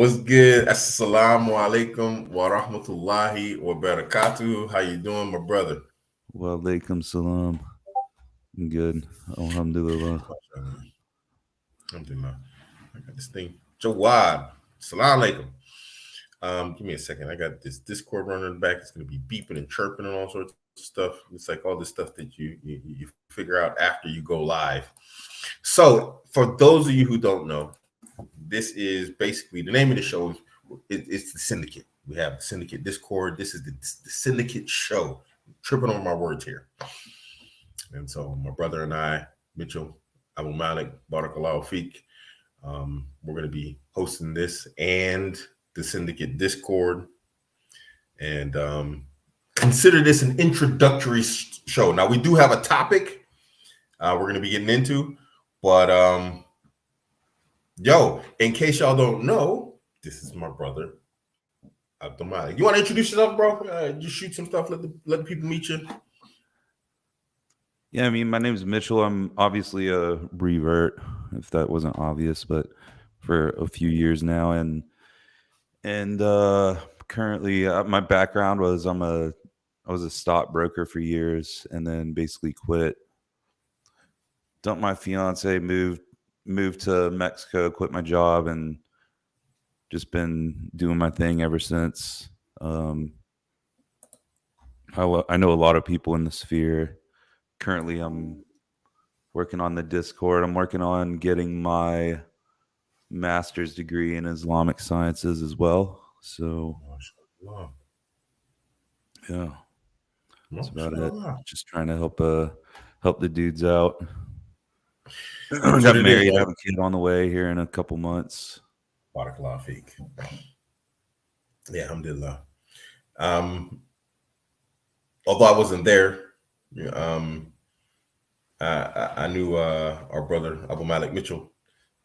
What's good? Assalamu alaikum wa rahmatullahi wa barakatuh. How you doing, my brother? Wa alaikum salam. I'm good. Alhamdulillah. Alhamdulillah. I got this thing. Jawad. Salam alaikum. Give me a second. I got this Discord running in the back. It's gonna be beeping and chirping and all sorts of stuff. It's like all this stuff that you figure out after you go live. So for those of you who don't know, this is basically the name of the show it's the syndicate. We have the syndicate Discord. This is the syndicate show. I'm tripping on my words here. And so my brother and I, Mitchell, Abuamerican, Barakallahu Feek, we're going to be hosting this and the syndicate Discord. And consider this an introductory show. Now we do have a topic we're going to be getting into, but in case y'all don't know, this is my brother, Abuamerican. You want to introduce yourself, bro? Just shoot some stuff. Let the people meet you. Yeah, I mean, my name's Mitchell. I'm obviously a revert, if that wasn't obvious, but for a few years now, and currently, my background was I was a stockbroker for years, and then basically quit. Dumped my fiance, moved to Mexico, quit my job, and just been doing my thing ever since. I know a lot of people in the sphere. Currently, I'm working on the Discord. I'm working on getting my master's degree in Islamic sciences as well. So, yeah, that's about it. Just trying to help the dudes out. I got married. I have a kid on the way here in a couple months. Barakallahu Feek. Yeah, alhamdulillah. Although I wasn't there, I knew our brother Abuamerican Mitchell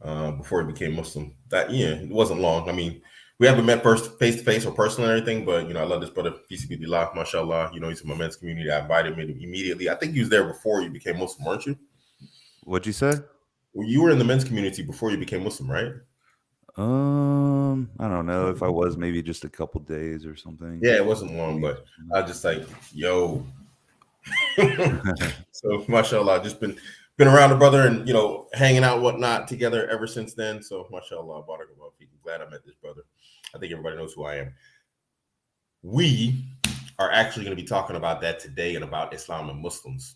before he became Muslim. It wasn't long. I mean, we haven't met first face to face or personally or anything, but I love this brother. Peace be Allah, mashallah. He's in my men's community. I invited him immediately. I think he was there before you became Muslim, weren't you? What'd you say? Well, you were in the men's community before you became Muslim, right? I don't know if I was, maybe just a couple days or something. Yeah, it wasn't long, but I was just like, yo. So mashallah, just been around the brother and hanging out whatnot together ever since then. So mashallah, barakallah. Glad I met this brother. I think everybody knows who I am. We are actually going to be talking about that today and about Islam and Muslims.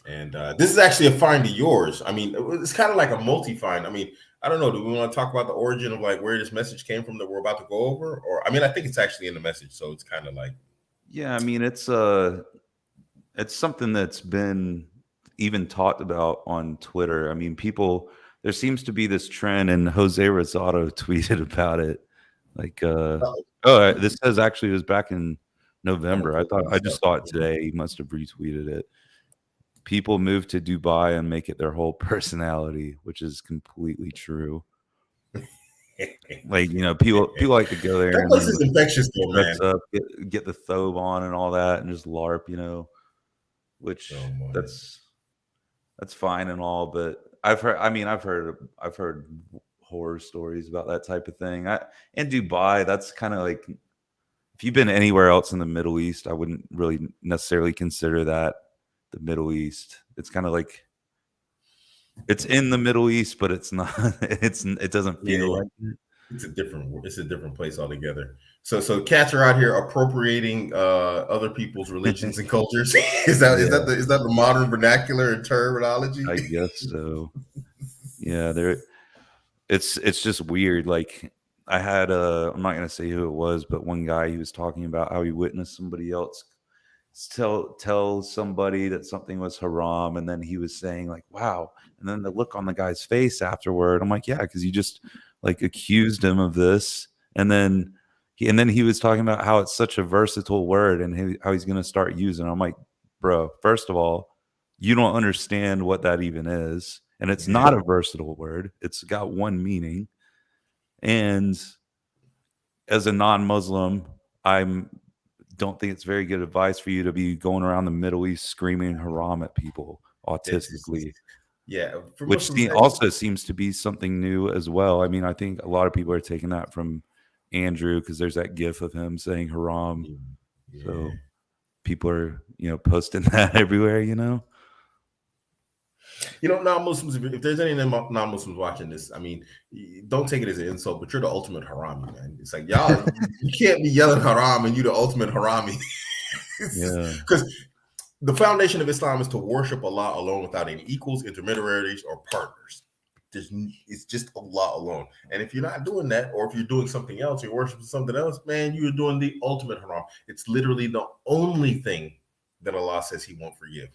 And this is actually a find of yours. I mean, it's kind of like a multi-find. I mean, I don't know. Do we want to talk about the origin of like where this message came from that we're about to go over? Or I mean, I think it's actually in the message, so it's kind of like. Yeah, I mean, it's something that's been even talked about on Twitter. I mean, there seems to be this trend, and Jose Rosado tweeted about it. Like, this says actually it was back in November. I just saw it today. He must have retweeted it. People move to Dubai and make it their whole personality, which is completely true. Like, people like to go there. That place is infectious, though, man. Up, get the thobe on and all that, and just LARP, which that's fine and all. But I've heard horror stories about that type of thing. In Dubai, that's kind of like, if you've been anywhere else in the Middle East, I wouldn't really necessarily consider that the Middle East. It's kind of like it's in the Middle East, but it's not. It doesn't feel like it. It's a different place altogether. So cats are out here appropriating other people's religions and cultures. Is that the modern vernacular and terminology? I guess so. Yeah, it's just weird. Like, I had I'm not gonna say who it was, but one guy, he was talking about how he witnessed somebody else tell somebody that something was haram, and then he was saying like, wow, and then the look on the guy's face afterward, I'm like, yeah, because you just like accused him of this, and then he was talking about how it's such a versatile word and how he's going to start using it. I'm like, bro, first of all, you don't understand what that even is, and it's not a versatile word. It's got one meaning, and as a non-Muslim, don't think it's very good advice for you to be going around the Middle East screaming haram at people autistically. Which also seems to be something new as well. I mean, I think a lot of people are taking that from Andrew because there's that gif of him saying haram. Yeah. So people are, posting that everywhere, Non-Muslims. If there's any non-Muslims watching this, I mean, don't take it as an insult, but you're the ultimate harami, man. It's like y'all, you can't be yelling haram and you the ultimate harami, Yeah. because the foundation of Islam is to worship Allah alone without any equals, intermediaries, or partners. It's just Allah alone. And if you're not doing that, or if you're doing something else, you're worshiping something else, man, you're doing the ultimate haram. It's literally the only thing that Allah says He won't forgive.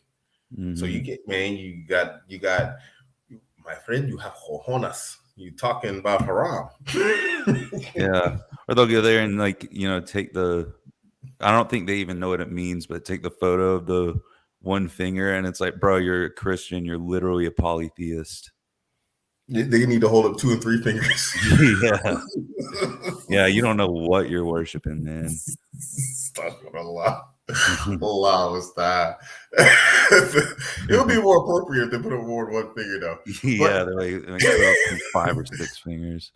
So you get, man, you got, my friend, you have cojones. You talking about haram. Yeah. Or they'll go there and take the, I don't think they even know what it means, but take the photo of the one finger and it's like, bro, you're a Christian. You're literally a polytheist. They need to hold up 2 and 3 fingers. Yeah. Yeah. You don't know what you're worshiping, man. Allah. Allah was that. It would be more appropriate if they put up more than one finger, though. Yeah, they're like put up 5 or 6 fingers.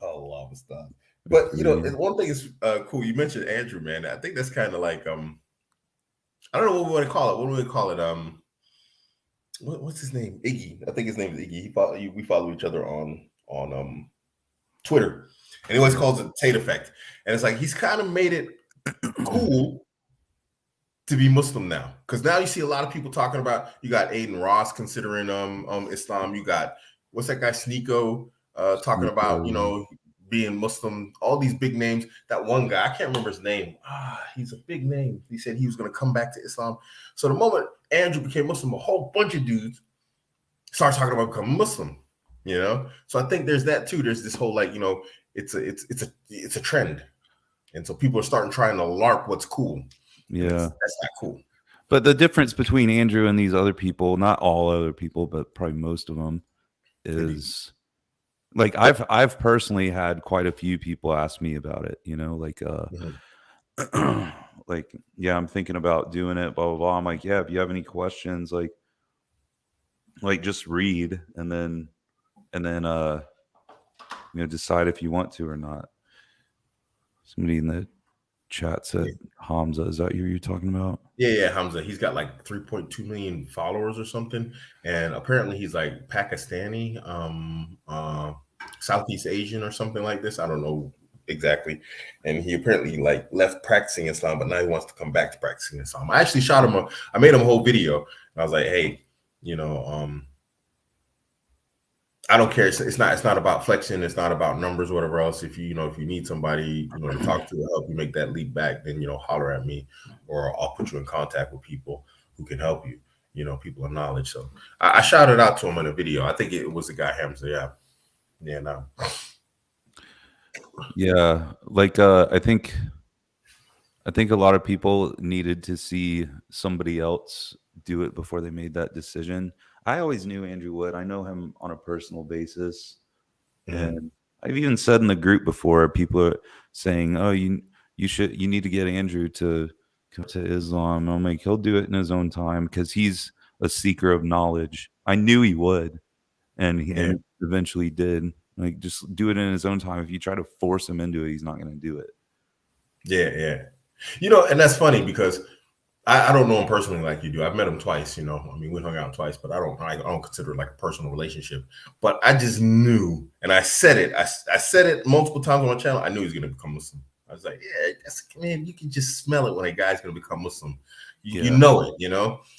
Allah was that. But one thing is cool. You mentioned Andrew, man. I think that's kind of like I don't know what we want to call it. What do we call it? What's his name? Iggy. I think his name is Iggy. We follow each other on Twitter, and he always calls it Tate effect. And it's like he's kind of made it cool to be Muslim now, because now you see a lot of people talking about. You got Aiden Ross considering Islam. You got, what's that guy Sneeko talking about being Muslim. All these big names. That one guy, I can't remember his name. He's a big name. He said he was going to come back to Islam. So the moment Andrew became Muslim, a whole bunch of dudes start talking about becoming Muslim. So I think there's that too. There's this whole it's a trend, and so people are starting trying to LARP what's cool. Yeah, that's not cool. But the difference between Andrew and these other people, not all other people, but probably most of them, is like I've personally had quite a few people ask me about it. Like yeah, I'm thinking about doing it. Blah blah blah. I'm like, yeah, if you have any questions, like just read and then decide if you want to or not. Somebody in the chat said Hamza. Is that who you're talking about? Yeah, Hamza. He's got like 3.2 million followers or something, and apparently he's like Pakistani, Southeast Asian or something like this. I don't know exactly. And he apparently like left practicing Islam, but now he wants to come back to practicing Islam. I actually shot him. I made him a whole video. And I was like, hey, I don't care. It's not about flexing. It's not about numbers or whatever else. If you need somebody, to talk to help you make that leap back, then, holler at me, or I'll put you in contact with people who can help you, people of knowledge. So I shouted out to him in a video. I think it was the guy Hamza. Yeah. Yeah. No. Yeah. Like, I think a lot of people needed to see somebody else do it before they made that decision. I always knew Andrew Wood. I know him on a personal basis. And I've even said in the group before, people are saying, oh, you need to get Andrew to come to Islam. I'm like, he'll do it in his own time because he's a seeker of knowledge. I knew he would. And he eventually did. Like, just do it in his own time. If you try to force him into it, he's not going to do it. Yeah. And that's funny because I don't know him personally like you do. I've met him twice, I mean, we hung out twice, but I don't consider it like a personal relationship. But I just knew, and I said it. I said it multiple times on my channel. I knew he was going to become Muslim. I was like, man, you can just smell it when a guy's going to become Muslim. You know it,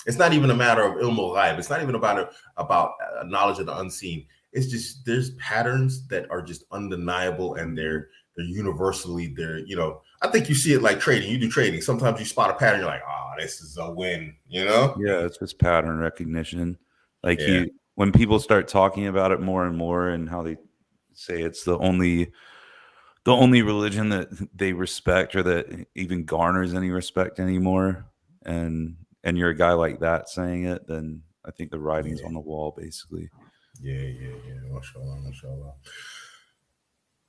It's not even a matter of ilm al-ghaib. It's not even about knowledge of the unseen. It's just there's patterns that are just undeniable, and they're universally there. I think you see it like trading. You do trading. Sometimes you spot a pattern. You're like, this is a win. Yeah, it's just pattern recognition. Like when people start talking about it more and more, and how they say it's the only religion that they respect or that even garners any respect anymore, and you're a guy like that saying it, then I think the writing's on the wall, basically. Yeah. Mashallah.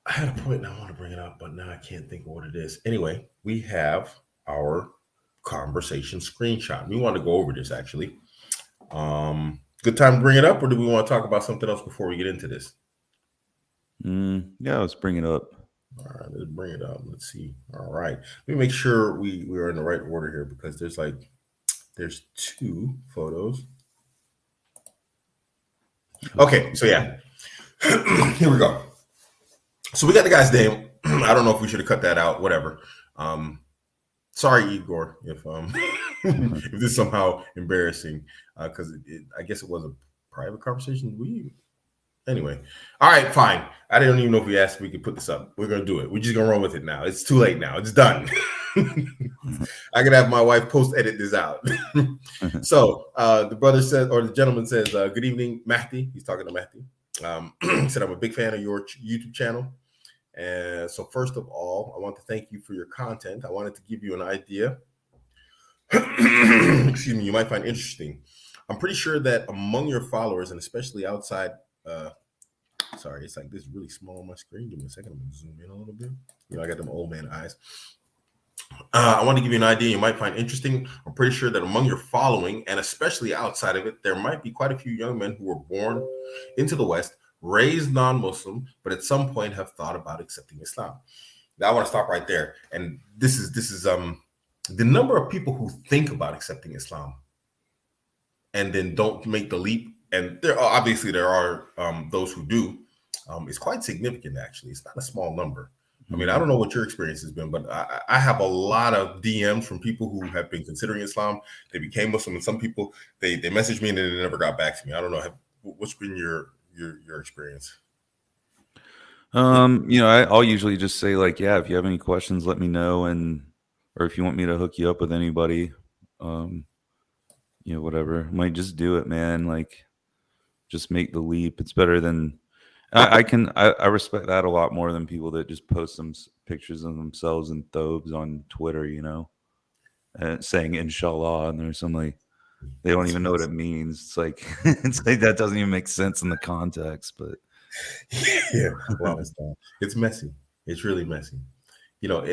I had a point and I want to bring it up, but now I can't think of what it is. Anyway, we have our conversation screenshot. We want to go over this actually. Good time to bring it up, or do we want to talk about something else before we get into this? Yeah, let's bring it up. All right, let's bring it up. Let's see. All right, let me make sure we are in the right order here because there's two photos. Okay, so yeah, here we go. So we got the guy's name. I don't know if we should have cut that out. Whatever. Um, Sorry, Igor, if if this is somehow embarrassing, because I guess it was a private conversation. We Anyway, all right, fine. I didn't even know if we asked if we could put this up. We're gonna do it. We're just gonna run with it now. It's too late now. It's done. I can have my wife post edit this out. So the brother says, or the gentleman says, "Good evening, Mahdi." He's talking to Mahdi. He said, "I'm a big fan of your YouTube channel. And so, first of all, I want to thank you for your content. I wanted to give you an idea. Excuse me, you might find interesting. I'm pretty sure that among your followers, and especially outside, sorry, it's like this really small on my screen. Give me a second. I'm gonna zoom in a little bit. I got them old man eyes. I want to give you an idea you might find interesting. I'm pretty sure that among your following, and especially outside of it, there might be quite a few young men who were born into the West, raised non-Muslim, but at some point have thought about accepting Islam. Now I want to stop right there. And this is the number of people who think about accepting Islam and then don't make the leap. And there are those who do. It's quite significant, actually. It's not a small number. I mean, I don't know what your experience has been, but I have a lot of DMs from people who have been considering Islam. They became Muslim, and some people they messaged me and then they never got back to me. I don't know. What's been your experience? I'll usually just say like, yeah, if you have any questions, let me know, and or if you want me to hook you up with anybody, um, whatever. I might just do it, man. Like, just make the leap. It's better than I respect that a lot more than people that just post some pictures of themselves and thobes on Twitter, and saying inshallah, and there's some like they don't even know what it means. It's like it's like that doesn't even make sense in the context, but Yeah, well, it's messy. It's really messy. You know,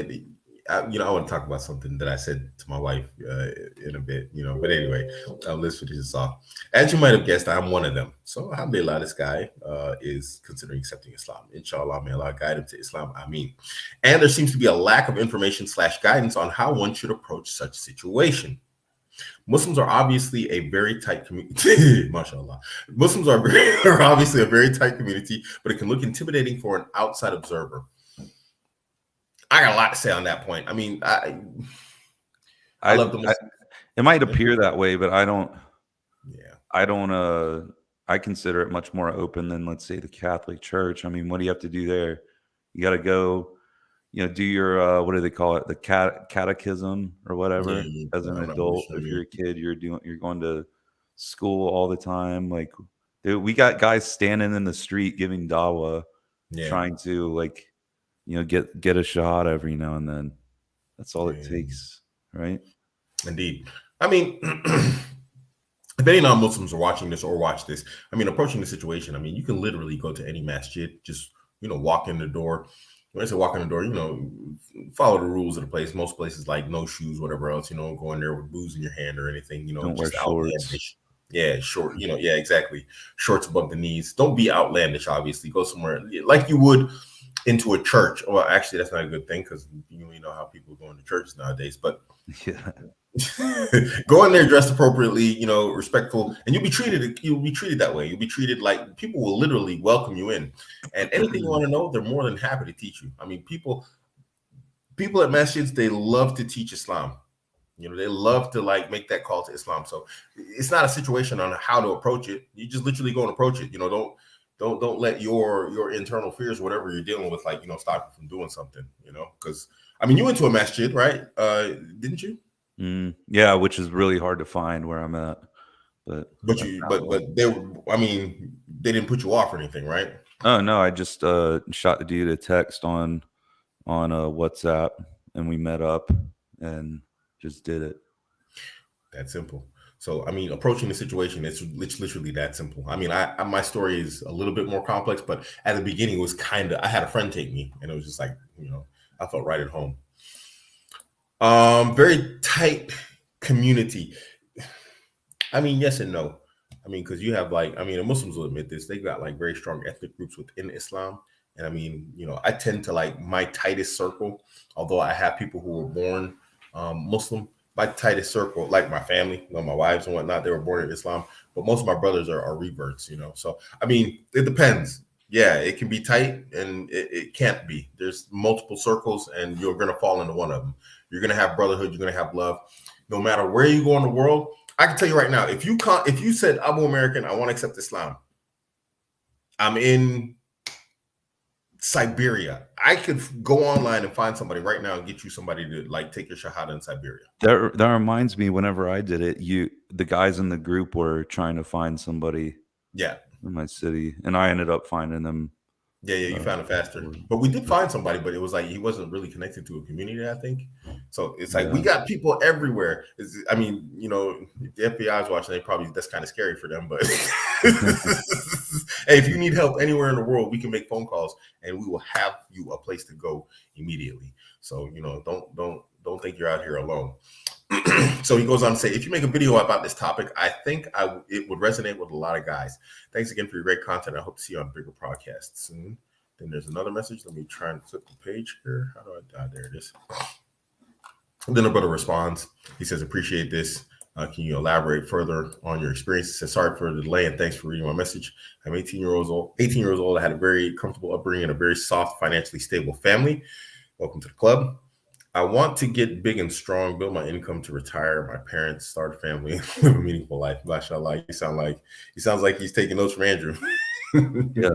I want to talk about something that I said to my wife in a bit. But anyway, let's finish this off. As you might have guessed, I'm one of them. So, alhamdulillah, this guy is considering accepting Islam. Inshallah, may Allah guide him to Islam. Ameen. And there seems to be a lack of information / guidance on how one should approach such situation. Muslims are obviously a very tight community. MashaAllah. Muslims are obviously a very tight community, but it can look intimidating for an outside observer. I got a lot to say on that point. I mean, I love the Muslims. It might appear that way, but I don't. Yeah. I don't. I consider it much more open than, let's say, the Catholic Church. I mean, what do you have to do there? You got to go. Do your what do they call it? The catechism or whatever. Yeah, as an adult, if you're a kid, you're going to school all the time. Like, dude, we got guys standing in the street giving dawah, trying to like, get a shot every now and then. That's all it takes, right? Indeed. I mean, if any non-Muslims are watching this or watch this, I mean, approaching the situation, I mean, you can literally go to any masjid, just walk in the door. When I say walk in the door, follow the rules of the place. Most places like no shoes, whatever else, go in there with booze in your hand or anything, Don't just wear shorts. Outlandish. Yeah, short, yeah, exactly. Shorts above the knees. Don't be outlandish, obviously. Go somewhere like you would into a church. Well, actually, that's not a good thing because you know how people go into churches nowadays. But yeah. Go in there dressed appropriately, respectful, and you'll be treated that way. You'll be treated like people will literally welcome you in. And anything you want to know, they're more than happy to teach you. I mean, people at masjids, they love to teach Islam. They love to like make that call to Islam. So it's not a situation on how to approach it. You just literally go and approach it. Don't let your internal fears, whatever you're dealing with, like, stop you from doing something, because I mean, you went to a masjid, right? Didn't you? Yeah, which is really hard to find where I'm at. But I mean, they didn't put you off or anything, right? Oh no, I just shot the dude a text on WhatsApp, and we met up and just did it. That simple. So I mean, approaching the situation, it's literally that simple. I mean, my story is a little bit more complex, but at the beginning it was I had a friend take me, and it was just like, I felt right at home. Very tight community. I mean, yes and no. I mean, because you have and Muslims will admit this, they got like very strong ethnic groups within Islam. And I mean, I tend to like my tightest circle, although I have people who were born Muslim, my tightest circle, like my family, my wives and whatnot, they were born in Islam, but most of my brothers are reverts. So, I mean, it depends. Yeah, it can be tight and it can't be. There's multiple circles and you're going to fall into one of them. You're going to have brotherhood. You're going to have love. No matter where you go in the world, I can tell you right now, if you said Abuamerican, I want to accept Islam, I'm in Siberia. I could go online and find somebody right now and get you somebody to like take your shahada in Siberia. That reminds me, whenever I did it, the guys in the group were trying to find somebody Yeah. in my city, and I ended up finding them. Yeah, you found it faster. But we did find somebody, but it was like he wasn't really connected to a community, I think. So it's like we got people everywhere. I mean, if the FBI is watching, that's kind of scary for them. But hey, if you need help anywhere in the world, we can make phone calls and we will have you a place to go immediately. So don't think you're out here alone. So he goes on to say, if you make a video about this topic, I think it would resonate with a lot of guys. Thanks again for your great content. I hope to see you on bigger podcasts soon. Then there's another message. Let me try and flip the page here. How do I? There it is. And then the brother responds. He says, appreciate this. Can you elaborate further on your experience? He says, sorry for the delay and thanks for reading my message. I'm 18 years old. I had a very comfortable upbringing and a very soft, financially stable family. Welcome to the club. I want to get big and strong, build my income to retire. My parents, start a family, live a meaningful life. Mashallah, he sounds like he's taking notes from Andrew. Yeah.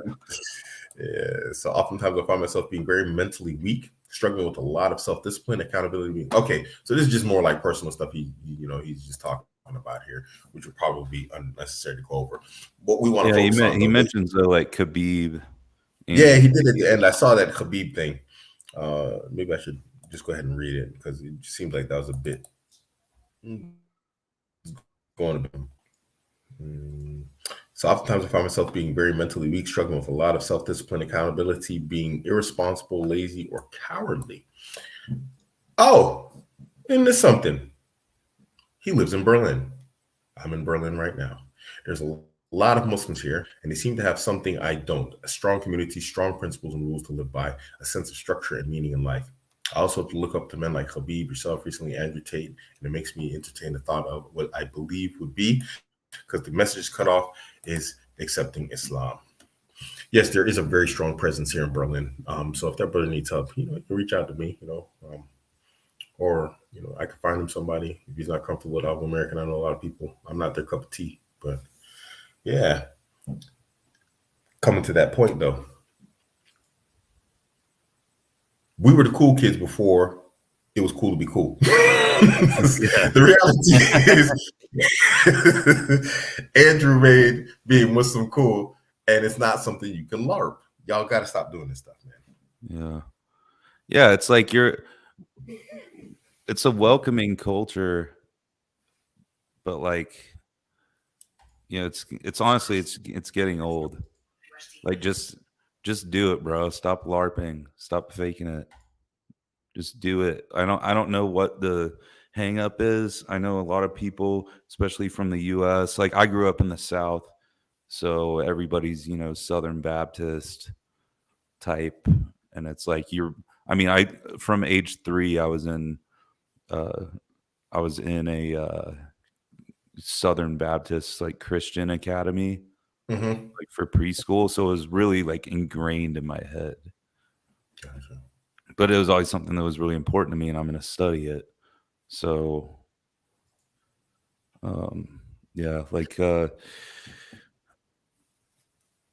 Yeah. So oftentimes I find myself being very mentally weak, struggling with a lot of self-discipline, accountability. Okay, so this is just more like personal stuff. He's just talking about here, which would probably be unnecessary to go over. What we want to focus on. He mentions like Khabib. Yeah, he did at the end. I saw that Khabib thing. Maybe I should just go ahead and read it because it seems like that was a bit going a bit. So oftentimes I find myself being very mentally weak, struggling with a lot of self-discipline, accountability, being irresponsible, lazy, or cowardly. Oh, and there's something. He lives in Berlin. I'm in Berlin right now. There's a lot of Muslims here, and they seem to have something I don't. A strong community, strong principles and rules to live by, a sense of structure and meaning in life. I also have to look up to men like Khabib, yourself, recently Andrew Tate, and it makes me entertain the thought of what I believe would be, because the message cut off, is accepting Islam. Yes, there is a very strong presence here in Berlin. So if that brother needs help, you can reach out to me, or I can find him somebody if he's not comfortable with Abuamerican. I know a lot of people. I'm not their cup of tea, but yeah. Coming to that point though, we were the cool kids before it was cool to be cool. The reality is Andrew made being Muslim cool, and it's not something you can LARP. Y'all got to stop doing this stuff, man. Yeah. It's like it's a welcoming culture, but like, it's honestly, it's getting old. Like, just do it, bro. Stop LARPing. Stop faking it. Just do it. I don't know what the hang up is. I know a lot of people, especially from the US, like I grew up in the South, so everybody's, Southern Baptist type. And it's like I from age 3, I was in a Southern Baptist like Christian academy, like for preschool. So it was really like ingrained in my head. Gotcha. But it was always something that was really important to me, and I'm going to study it. So, yeah, like I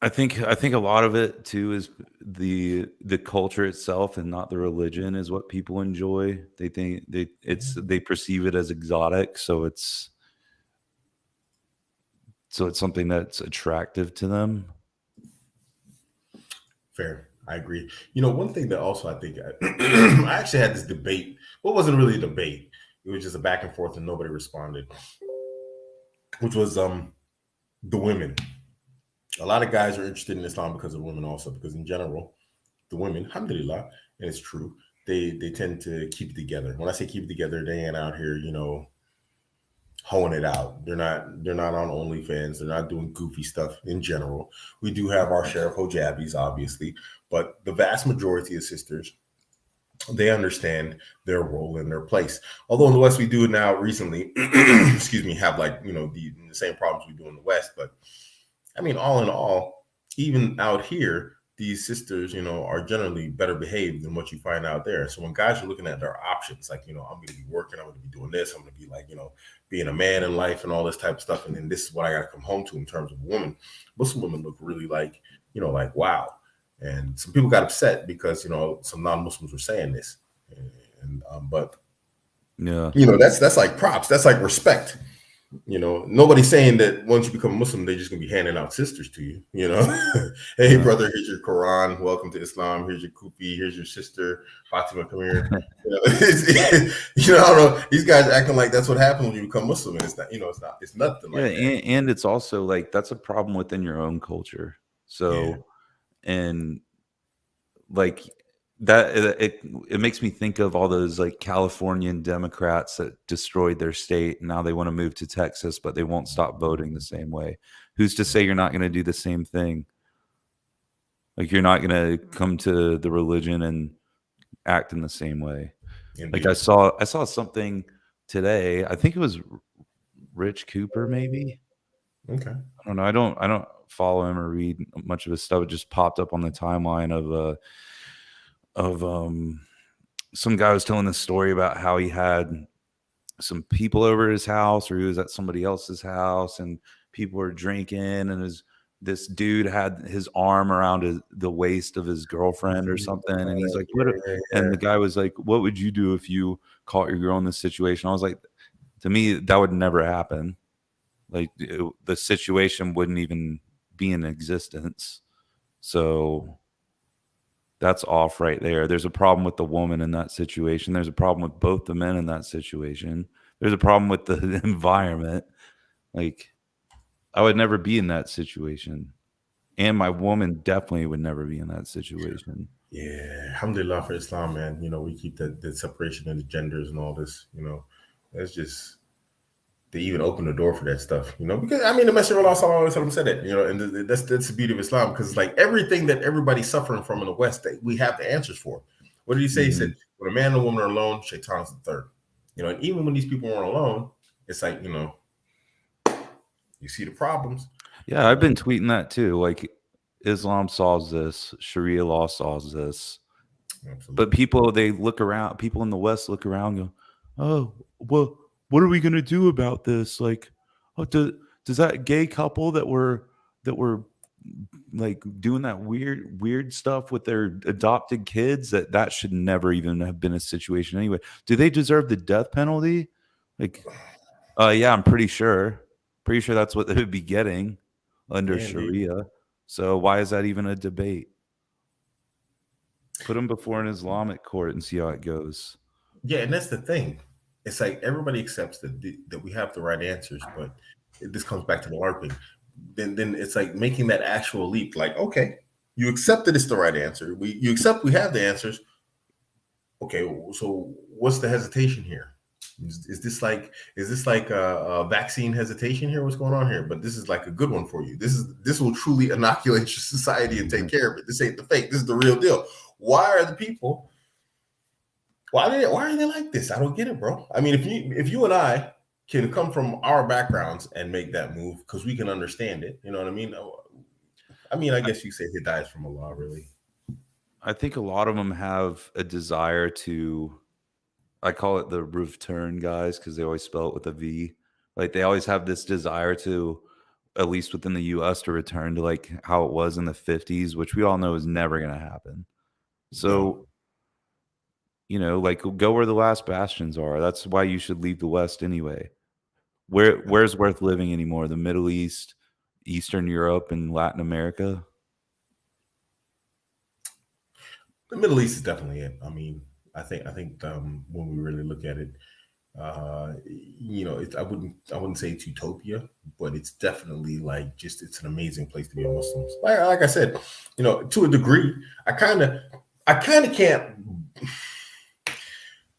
think a lot of it too is the culture itself and not the religion is what people enjoy. They think they perceive it as exotic, so it's something that's attractive to them. Fair. I agree. One thing that also I think I actually had this debate. Well, it wasn't really a debate. It was just a back and forth and nobody responded, which was the women. A lot of guys are interested in Islam because of women also, because in general, the women, alhamdulillah, and it's true, they tend to keep it together. When I say keep it together, they ain't out here, hoeing it out. They're not on OnlyFans. They're not doing goofy stuff in general. We do have our share of hojabis, obviously, but the vast majority of sisters, they understand their role and their place. Although in the West we do it now recently, excuse me, have like the same problems we do in the West. But I mean, all in all, even out here, these sisters, are generally better behaved than what you find out there. So when guys are looking at their options, like, I'm going to be working, I'm going to be doing this, I'm going to be like, being a man in life and all this type of stuff. And then this is what I got to come home to in terms of a woman. Muslim women look really like, like, wow. And some people got upset because, some non-Muslims were saying this. But, Yeah. that's like props. That's like respect. Nobody's saying that once you become Muslim, they're just gonna be handing out sisters to you. Hey Yeah. brother, here's your Quran. Welcome to Islam. Here's your kufi. Here's your sister Fatima. Come here. I don't know. These guys acting like that's what happens when you become Muslim, and it's not. It's not. It's nothing Yeah, like that. and it's also like that's a problem within your own culture. Yeah. So, and like that it makes me think of all those like Californian Democrats that destroyed their state and now they want to move to Texas, but they won't stop voting the same way. Who's to say you're not going to do the same thing? Like you're not going to come to the religion and act in the same way. Like Indeed. I saw something today. I think it was Rich Cooper, maybe. Okay. I don't know. I don't follow him or read much of his stuff. It just popped up on the timeline of some guy was telling this story about how he had some people over at his house, or he was at somebody else's house, and people were drinking, and this dude had his arm around the waist of his girlfriend or something, and he's like, "What?" Yeah, And yeah. the guy was like, "What would you do if you caught your girl in this situation?" I was like, to me, that would never happen. Like the situation wouldn't even be in existence. So that's off right there. There's a problem with the woman in that situation. There's a problem with both the men in that situation. There's a problem with the environment. Like I would never be in that situation. And my woman definitely would never be in that situation. Yeah, alhamdulillah for Islam, man. We keep the separation of the genders and all this. That's just they even open the door for that stuff. Because I mean, the Messenger of Allah Sallallahu Alaihi Wasallam said it. And that's the beauty of Islam, because it's like everything that everybody's suffering from in the West, we have the answers for. What did he say? He Mm-hmm. said, when a man and a woman are alone, Shaitan's the third. And even when these people weren't alone, it's like you see the problems. Yeah, I've been tweeting that too. Like Islam solves this, Sharia law solves this. But Absolutely. people, they look around, people in the West look around and go, oh, well, what are we going to do about this? Like, oh, does that gay couple that were like doing that weird stuff with their adopted kids, that should never even have been a situation anyway. Do they deserve the death penalty? Like, yeah, I'm pretty sure. Pretty sure that's what they would be getting under Yeah, indeed. Sharia. So why is that even a debate? Put them before an Islamic court and see how it goes. Yeah, and that's the thing. It's like everybody accepts that we have the right answers, but this comes back to the LARPing. Then it's like making that actual leap. Like, okay, you accept that it's the right answer. You accept we have the answers. Okay, so what's the hesitation here? Is this like a vaccine hesitation here? What's going on here? But this is like a good one for you. This will truly inoculate your society and take care of it. This ain't the fake. This is the real deal. Why are the people? Why are they like this? I don't get it, bro. I mean, if you and I can come from our backgrounds and make that move because we can understand it, you know what I mean? I guess you say hidayah from Allah, really. I think a lot of them have a desire to, I call it the return guys because they always spell it with a V. Like they always have this desire to, at least within the US, to return to like how it was in the 50s, which we all know is never going to happen. No. So, like go where the last bastions are. That's why you should leave the West anyway. Where's worth living anymore? The Middle East, Eastern Europe, and Latin America? The Middle East is definitely it. I mean, I think when we really look at it, I wouldn't say it's utopia, but it's definitely like just it's an amazing place to be a Muslim. Like I said, to a degree, I kind of can't.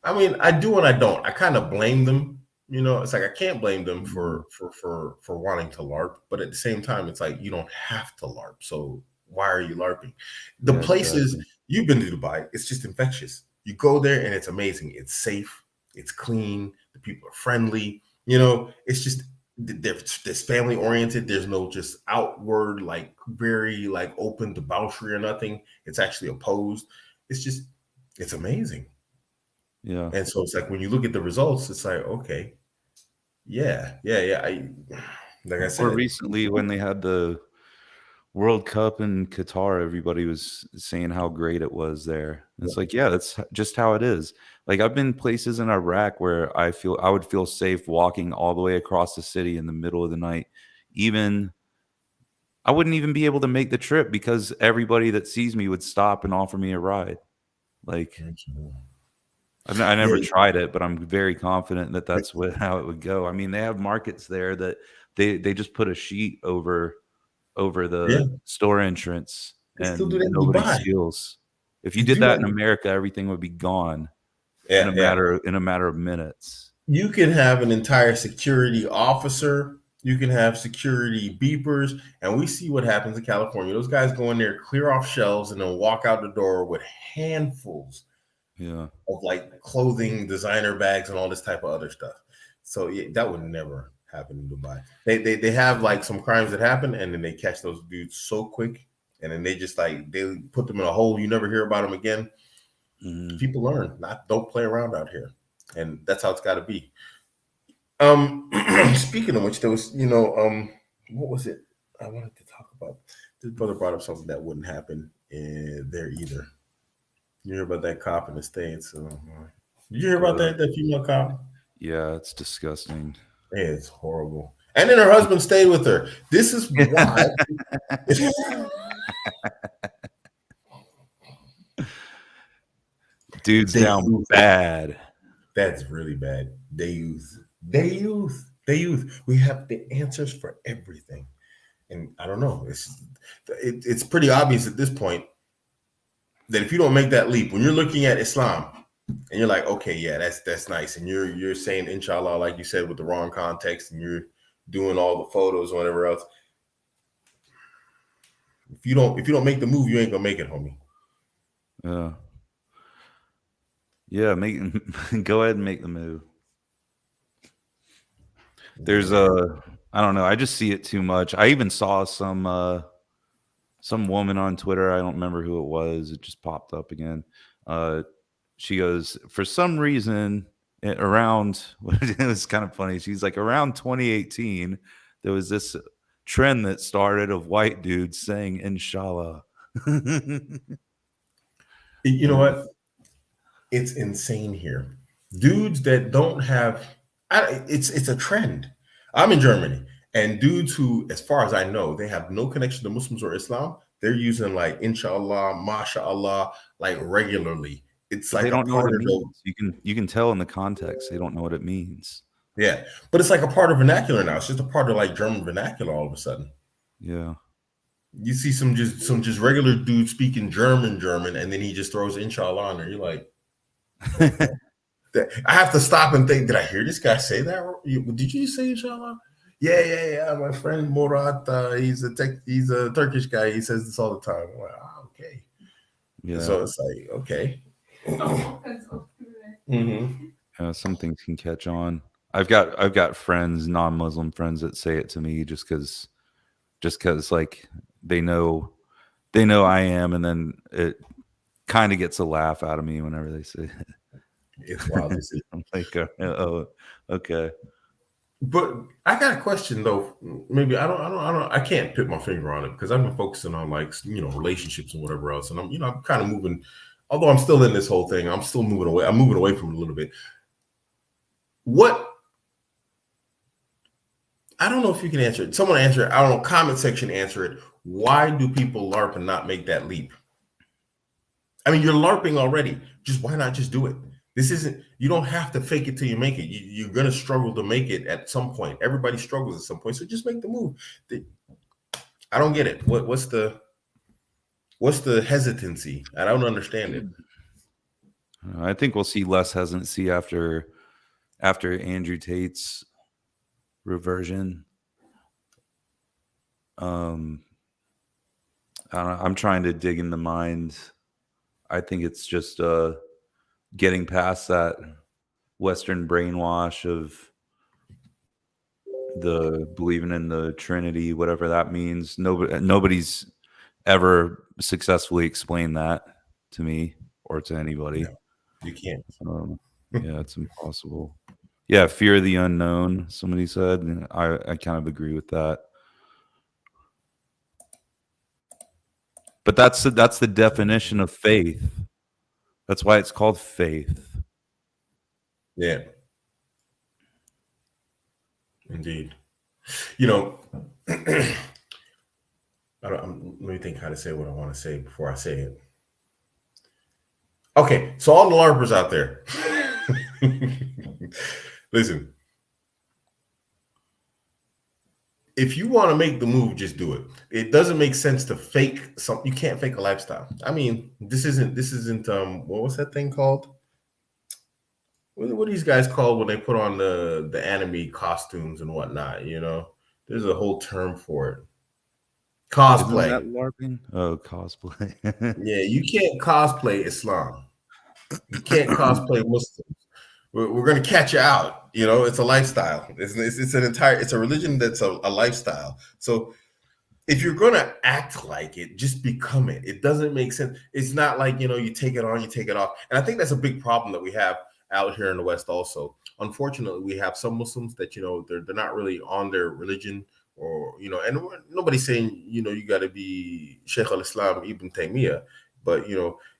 I mean, I do and I don't. I kind of blame them You know, it's like I can't blame them Mhm. for wanting to LARP, but at the same time, it's like you don't have to LARP. So why are you LARPing? The Yeah, places exactly. you've been to Dubai, it's just infectious. You go there and it's amazing. It's safe, it's clean, the people are friendly. You know, it's just there's family oriented. There's no just outward like very like open debauchery or nothing. It's actually opposed. It's just it's amazing. Yeah. And so it's like when you look at the results, it's like okay, yeah, yeah, yeah. Like I Or said, recently when they had the World Cup in Qatar, everybody was saying how great it was there. It's like, yeah, that's just how it is. Like I've been places in Iraq where I would feel safe walking all the way across the city in the middle of the night. Even I wouldn't even be able to make the trip because everybody that sees me would stop and offer me a ride. Like I yeah, never tried it, but I'm very confident that that's what how it would go. I mean, they have markets there that they just put a sheet over yeah. the store entrance They still do and that in nobody Dubai. steals. If you If did you that like, in America, everything would be gone yeah, yeah. in a matter of minutes. You can have an entire security officer. You can have security beepers, and we see what happens in California. Those guys go in there, clear off shelves, and then walk out the door with handfuls Yeah. of like clothing, designer bags, and all this type of other stuff. So yeah, that would never happen in Dubai. They have like some crimes that happen, and then they catch those dudes so quick, and then they just like they put them in a hole. You never hear about them again. Mhm. People learn, not don't play around out here, and that's how it's got to be. Speaking of which, there was what was it? I wanted to talk about. This brother brought up something that wouldn't happen there either. You hear about that cop in the states? Did you hear about Uh, that female cop? yeah, it's disgusting. It's horrible. And then her husband stayed with her. This is why Dude's they down use. bad. That's really bad. They use. We have the answers for everything, and I don't know. It's pretty obvious at this point that if you don't make that leap, when you're looking at Islam and you're like, okay, yeah, that's nice, and you're saying inshallah like you said with the wrong context, and you're doing all the photos or whatever else. If you don't make the move, you ain't gonna make it, homie. Yeah. Yeah, make go ahead and make the move. There's Yeah. I don't know, I just see it too much. I even saw some woman on Twitter, I don't remember who it was, it just popped up again. Uh, she goes, "For some reason, around" it was kind of funny, she's like, "Around 2018, there was this trend that started of white dudes saying inshallah." You know And what? It's insane here. Dudes that don't have, it's a trend. I'm in Germany, and dudes who, as far as I know, they have no connection to Muslims or Islam. They're using like inshallah, mashallah, like regularly. It's but they like a don't know what part it of the means. You can tell in the context, they don't know what it means. yeah, but it's like a part of vernacular now. It's just a part of like German vernacular all of a sudden. Yeah. You see some just regular dude speaking German, and then he just throws inshallah on there. You're like, what the I have to stop and think, did I hear this guy say that? Did you say inshallah? Yeah, yeah, yeah. My friend Murat, he's a Turkish guy. He says this all the time. I'm like, okay. Yeah. So it's like, okay. Mm-hmm. Some things can catch on. I've got friends, non-Muslim friends that say it to me just because like they know they know I am, and then it kind of gets a laugh out of me whenever they say It's wild to it. see. I'm like, oh, okay. But I got a question though. Maybe I can't put my finger on it because I've been focusing on like relationships and whatever else, and I'm kind of moving. Although I'm still in this whole thing, I'm still moving away. I'm moving away from it a little bit. What I don't know if you can answer it. Someone answer it. I don't know. Comment section answer it. Why do people LARP and not make that leap? I mean, you're LARPing already. Just why not just do it? This isn't. You don't have to fake it till you make it. You're gonna struggle to make it at some point. Everybody struggles at some point. So just make the move. I don't get it. What's the hesitancy? I don't understand it. I think we'll see less hesitancy after after Andrew Tate's reversion. Um, I don't know, I'm trying to dig in the mind. I think it's just getting past that Western brainwash of the believing in the Trinity, whatever that means. Nobody's ever successfully explained that to me or to anybody. No, you can't. Um, yeah, it's impossible. Yeah, fear of the unknown. Somebody said, and I kind of agree with that. But that's the definition of faith. That's why it's called faith. Yeah, indeed. You know, let me think how to say what I want to say before I say it. Okay, so all the LARPers out there, listen. If you want to make the move, just do it. It doesn't make sense to fake some. You can't fake a lifestyle. I mean, this isn't what was that thing called? What are these guys called when they put on the anime costumes and whatnot? There's a whole term for it. Isn't that Cosplay. LARPing? Oh, cosplay. Yeah, you can't cosplay Islam. You can't cosplay Muslims. We're going to catch you out. It's a lifestyle. It's a religion that's a lifestyle. So if you're going to act like it, just become it. It doesn't make sense. It's not like, you take it on, you take it off. And I think that's a big problem that we have out here in the West also. Unfortunately, we have some Muslims that, they're not really on their religion and nobody's saying, you got to be Sheikh al-Islam Ibn Taymiyyah, but,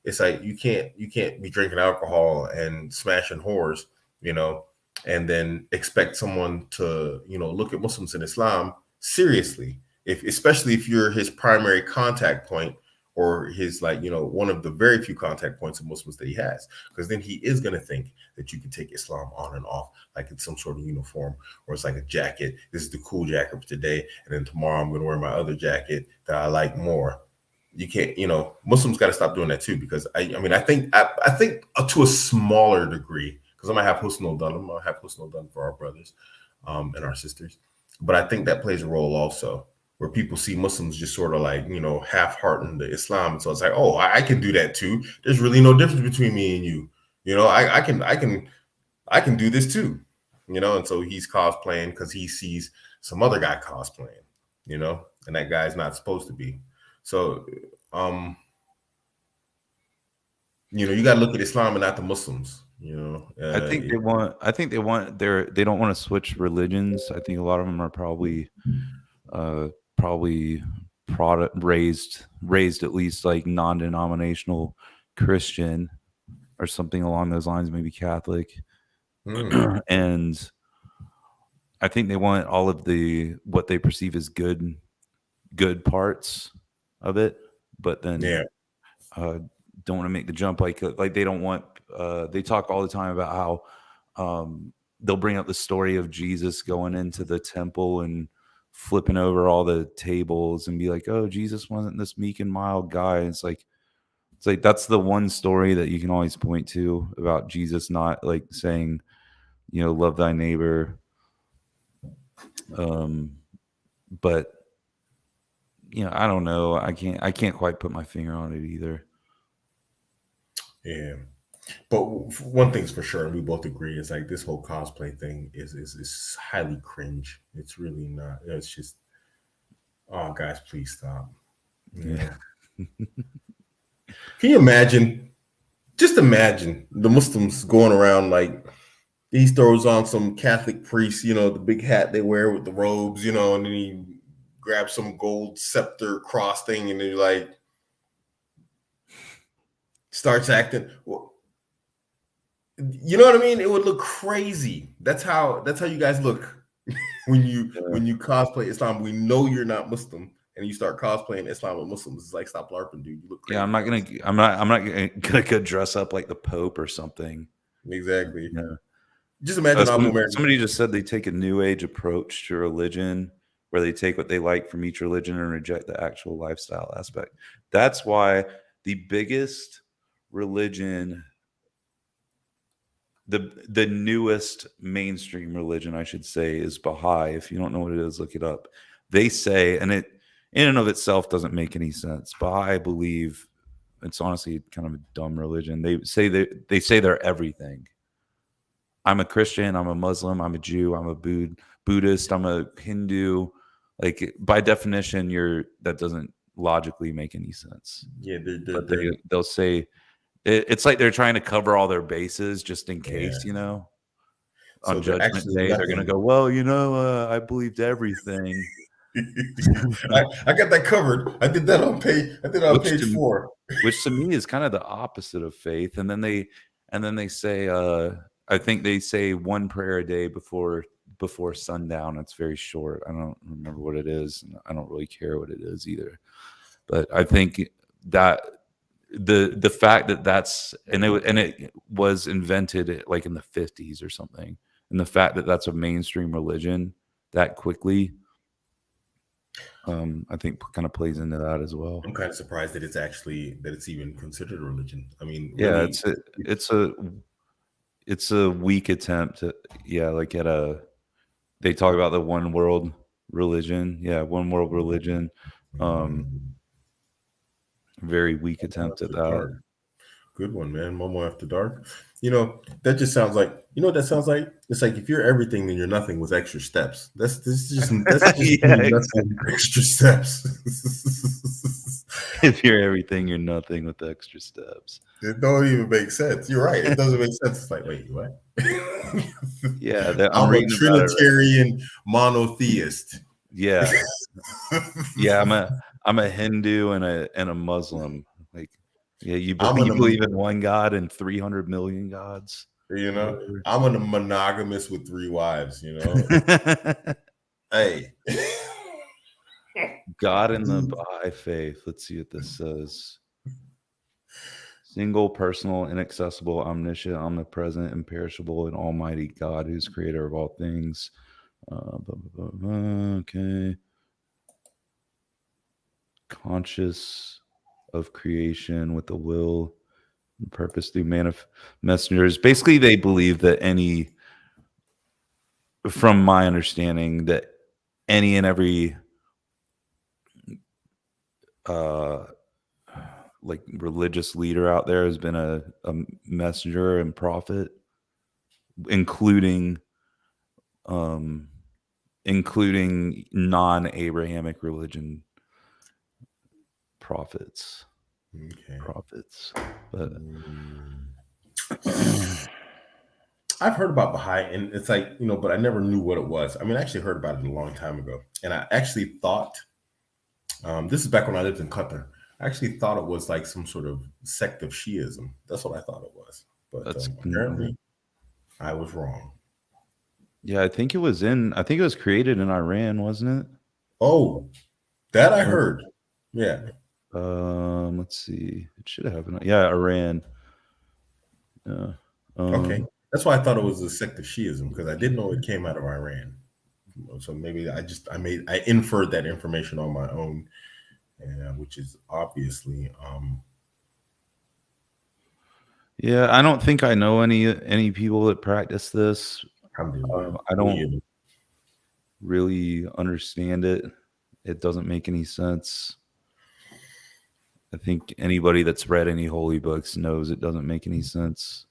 it's like you can't be drinking alcohol and smashing whores, you know, and then expect someone to, look at Muslims in Islam seriously, especially if you're his primary contact point or his one of the very few contact points of Muslims that he has, because then he is going to think that you can take Islam on and off like it's some sort of uniform, or it's like a jacket. This is the cool jacket for today, and then tomorrow I'm going to wear my other jacket that I like more. You can't, Muslims got to stop doing that too, because I think to a smaller degree, because I'm gonna have Husnul done. I'm gonna have Husnul done for our brothers and our sisters, but I think that plays a role also, where people see Muslims just sort of like, half-hearting the Islam. And so it's like, oh, I can do that too. There's really no difference between me and you. I can do this too. And so he's cosplaying because he sees some other guy cosplaying, and that guy's not supposed to be. So, you got to look at Islam and not the Muslims. They don't want to switch religions. I think a lot of them are probably product raised at least like non-denominational Christian or something along those lines, maybe Catholic. And I think they want all of what they perceive as good parts of it, but then don't want to make the jump. Like they don't want. They talk all the time about how they'll bring up the story of Jesus going into the temple and flipping over all the tables and be like, "Oh, Jesus wasn't this meek and mild guy." And it's like that's the one story that you can always point to about Jesus not like saying, love thy neighbor. But I don't know. I can't quite put my finger on it either. Yeah. But one thing's for sure, and we both agree, is like this whole cosplay thing is highly cringe. It's really not. It's just, oh, guys, please stop. Yeah. Can you imagine? Just imagine the Muslims going around like he throws on some Catholic priest, the big hat they wear with the robes, and then he grabs some gold scepter cross thing, and then like starts acting. Well, you know what I mean? It would look crazy. That's how you guys look when you cosplay Islam. We know you're not Muslim, and you start cosplaying Islam with Muslims. It's like, stop LARPing, dude. You look crazy. Yeah, I'm not gonna go dress up like the Pope or something. Exactly. Yeah. Just imagine somebody just said they take a new age approach to religion, where they take what they like from each religion and reject the actual lifestyle aspect. That's why the biggest religion the newest mainstream religion, I should say, is Baha'i. If you don't know what it is, look it up. They say, and it in and of itself doesn't make any sense. Baha'i believe it's honestly kind of a dumb religion. They say they're everything. I'm a Christian, I'm a Muslim, I'm a Jew, I'm a Buddhist, I'm a Hindu. Like by definition, that doesn't logically make any sense. Yeah, But they'll say it's like they're trying to cover all their bases just in yeah. case, So on they're Judgment actually Day, they're gonna nothing. go, well, I believed everything. I got that covered. I did that on page. I did it on which page to 4. which to me is kind of the opposite of faith. And then they say, I think they say one prayer a day before sundown. It's very short. I don't remember what it is, and I don't really care what it is either. But I think that the fact that that's and it was invented like in the 50s or something, and the fact that that's a mainstream religion that quickly, I think kind of plays into that as well. I'm kind of surprised that it's even considered a religion. I mean, Yeah, really, it's a weak attempt to, like they talk about the one world religion. Yeah, one world religion. Very weak attempt at that. dark. Good one, man. Momo After Dark. That just sounds like, what that sounds like? It's like if you're everything, then you're nothing with extra steps. That's just Yeah, nothing with extra steps. If you're everything, you're nothing with extra steps. It don't even make sense. You're right. It doesn't make sense. It's like, wait, what? Yeah, I'm I'm a reading about it. Trinitarian monotheist. Yeah, yeah. I'm a Hindu and a Muslim. Like, yeah, you believe in one God and 300 million gods. I'm a monogamous with 3 wives. Hey. God in the Baha'i faith. Let's see what this says. Single, personal, inaccessible, omniscient, omnipresent, imperishable, and almighty God, who's creator of all things. Okay. Conscious of creation with a will and purpose through messengers. Basically, they believe that from my understanding, that any and every like religious leader out there has been a messenger and prophet, including non-Abrahamic religion prophets. But I've heard about Baha'i, and it's like, but I never knew what it was. I mean, I actually heard about it a long time ago, and I actually thought, this is back when I lived in Qatar. I actually thought it was like some sort of sect of Shiism. That's what I thought it was. But apparently I was wrong. Yeah, I think it was created in Iran, wasn't it? Oh, that I heard. Yeah. Let's see. It should have happened. Yeah, Iran. Okay. That's why I thought it was a sect of Shiism, because I didn't know it came out of Iran. So maybe I inferred that information on my own, which is obviously yeah, I don't think I know any people that practice this. I don't really understand it. It doesn't make any sense. I think anybody that's read any holy books knows it doesn't make any sense.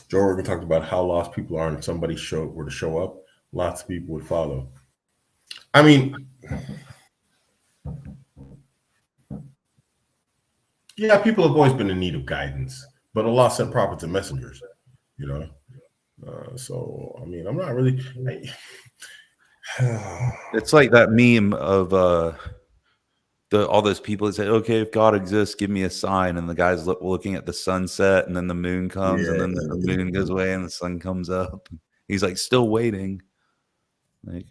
Joe Rogan talked about how lost people are, and if somebody were to show up, lots of people would follow. I mean, yeah, people have always been in need of guidance, but Allah sent prophets and messengers, so, I mean, I'm not really... It's like that meme of all those people that say, okay, if God exists, give me a sign. And the guy's looking at the sunset, and then the moon comes, and then the moon goes away, and the sun comes up. He's like, still waiting. Like,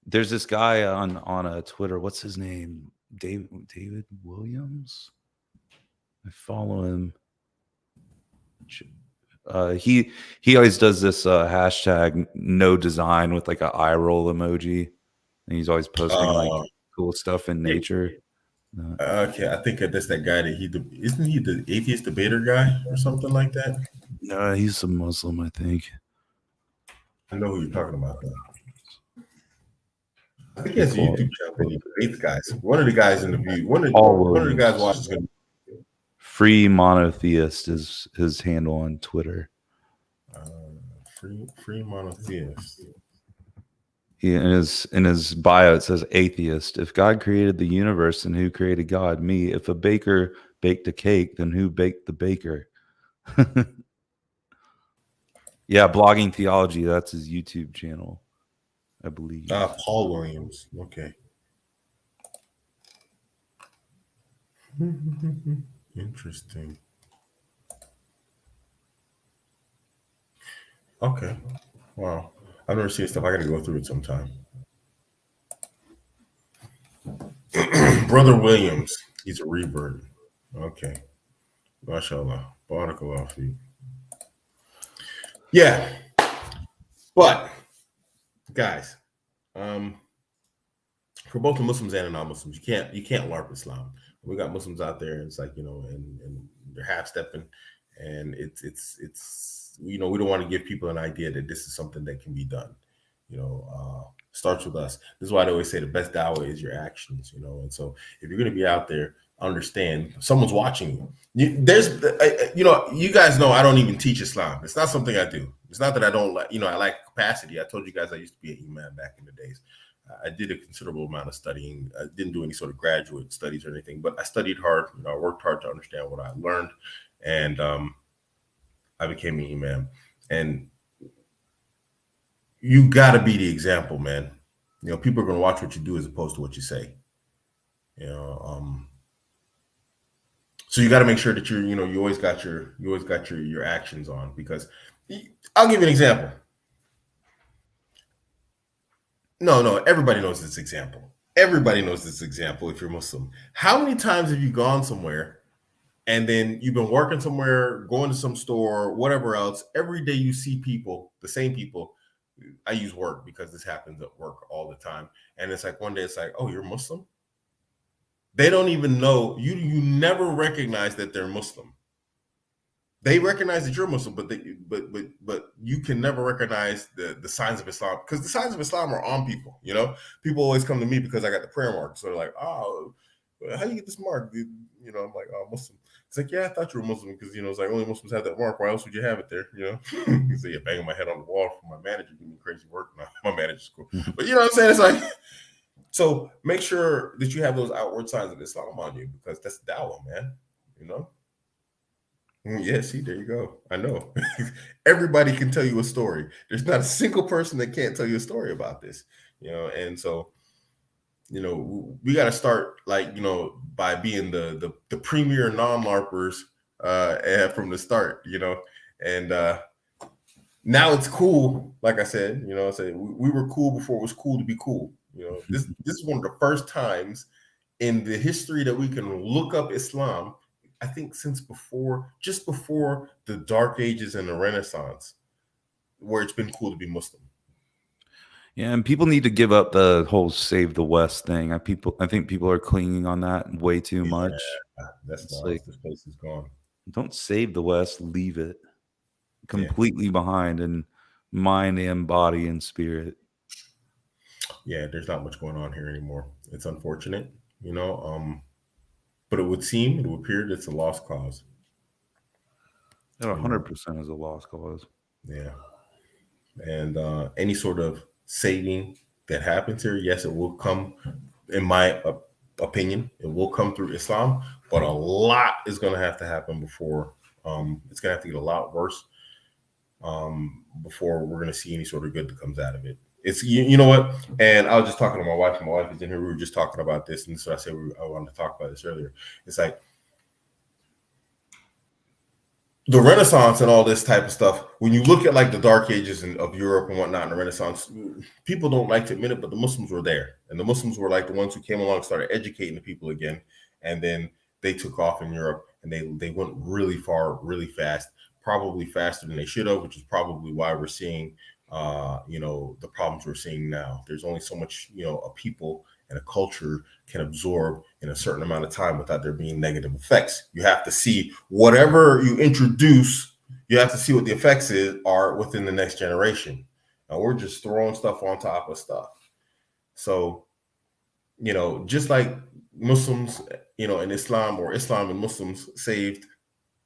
there's this guy on Twitter. What's his name? David Williams. I follow him. He always does this hashtag no design with like an eye roll emoji, and he's always posting like cool stuff in nature. Okay, I think that's that guy that isn't he the atheist debater guy or something like that? No, he's a Muslim, I think. I know who you're talking about though. I think he He has a called YouTube channel where he debates guys. One of the guys in the view, Paul one of the guys Williams. watches going to Free Monotheist is his handle on Twitter. free monotheist. In his bio it says atheist. If God created the universe, then who created God? Me. If a baker baked a cake, then who baked the baker? Yeah, blogging theology. That's his YouTube channel, I believe. Paul Williams. Okay. Interesting. Okay. Wow. I've never seen stuff. I got to go through it sometime. Brother Williams. He's a revert. Okay. MashaAllah. Barakallah fi. Yeah. But guys, for both the Muslims and the non-Muslims, you can't LARP Islam. We got Muslims out there, and it's like, and they're half stepping, and it's we don't want to give people an idea that this is something that can be done. Starts with us. This is why I always say the best dawah is your actions. And so if you're going to be out there, understand someone's watching you. You guys know I don't even teach Islam. It's not something I do. It's not that I don't like. I like capacity. I told you guys I used to be an imam back in the days. I did a considerable amount of studying. I didn't do any sort of graduate studies or anything, but I studied hard. I worked hard to understand what I learned, and I became an imam. And you got to be the example, man. People are going to watch what you do as opposed to what you say. So you got to make sure that you always got your actions on, because I'll give you an example. No, everybody knows this example. Everybody knows this example if you're Muslim. How many times have you gone somewhere and then you've been working somewhere, going to some store, whatever else? Every day you see people, the same people. I use work because this happens at work all the time. And it's like one day it's like, oh, you're Muslim? They don't even know. You never recognize that they're Muslim. They recognize that you're Muslim, but you can never recognize the signs of Islam, because the signs of Islam are on people. People always come to me because I got the prayer mark. So they're like, oh, how do you get this mark? I'm like, oh, Muslim. It's like, yeah, I thought you were Muslim because it's like only Muslims have that mark. Why else would you have it there? So you're banging my head on the wall for my manager, giving me crazy work. No, my manager's cool, but you know what I'm saying? It's like, so make sure that you have those outward signs of Islam on you, because that's dawah, man. Yeah, see, there you go. I know. Everybody can tell you a story. There's not a single person that can't tell you a story about this, and so, we got to start, like, by being the premier non-LARPers from the start, and now it's cool. Like I said, we were cool before it was cool to be cool. This is one of the first times in the history that we can look up Islam, I think since just before the Dark Ages and the Renaissance, where it's been cool to be Muslim. Yeah, and people need to give up the whole "save the West" thing. I think people are clinging on that way too much. That's lost. This place is gone. Don't save the West; leave it completely behind in mind and body and spirit. Yeah, there's not much going on here anymore. It's unfortunate, but it would appear that it's a lost cause. 100% is a lost cause. Yeah. And any sort of saving that happens here, yes, it will come, in my opinion, it will come through Islam, but a lot is going to have to happen before it's going to have to get a lot worse before we're going to see any sort of good that comes out of it. It's, you know what? And I was just talking to my wife. My wife is in here. We were just talking about this. And so I said, I wanted to talk about this earlier. It's like the Renaissance and all this type of stuff. When you look at like the Dark Ages of Europe and whatnot in the Renaissance, people don't like to admit it, but the Muslims were there. And the Muslims were like the ones who came along and started educating the people again. And then they took off in Europe, and they went really far, really fast, probably faster than they should have, which is probably why we're seeing the problems we're seeing now. There's only so much, a people and a culture can absorb in a certain amount of time without there being negative effects. You have to see whatever you introduce, you have to see what the effects are within the next generation. And we're just throwing stuff on top of stuff. So, just like Muslims, in Islam, or Islam and Muslims saved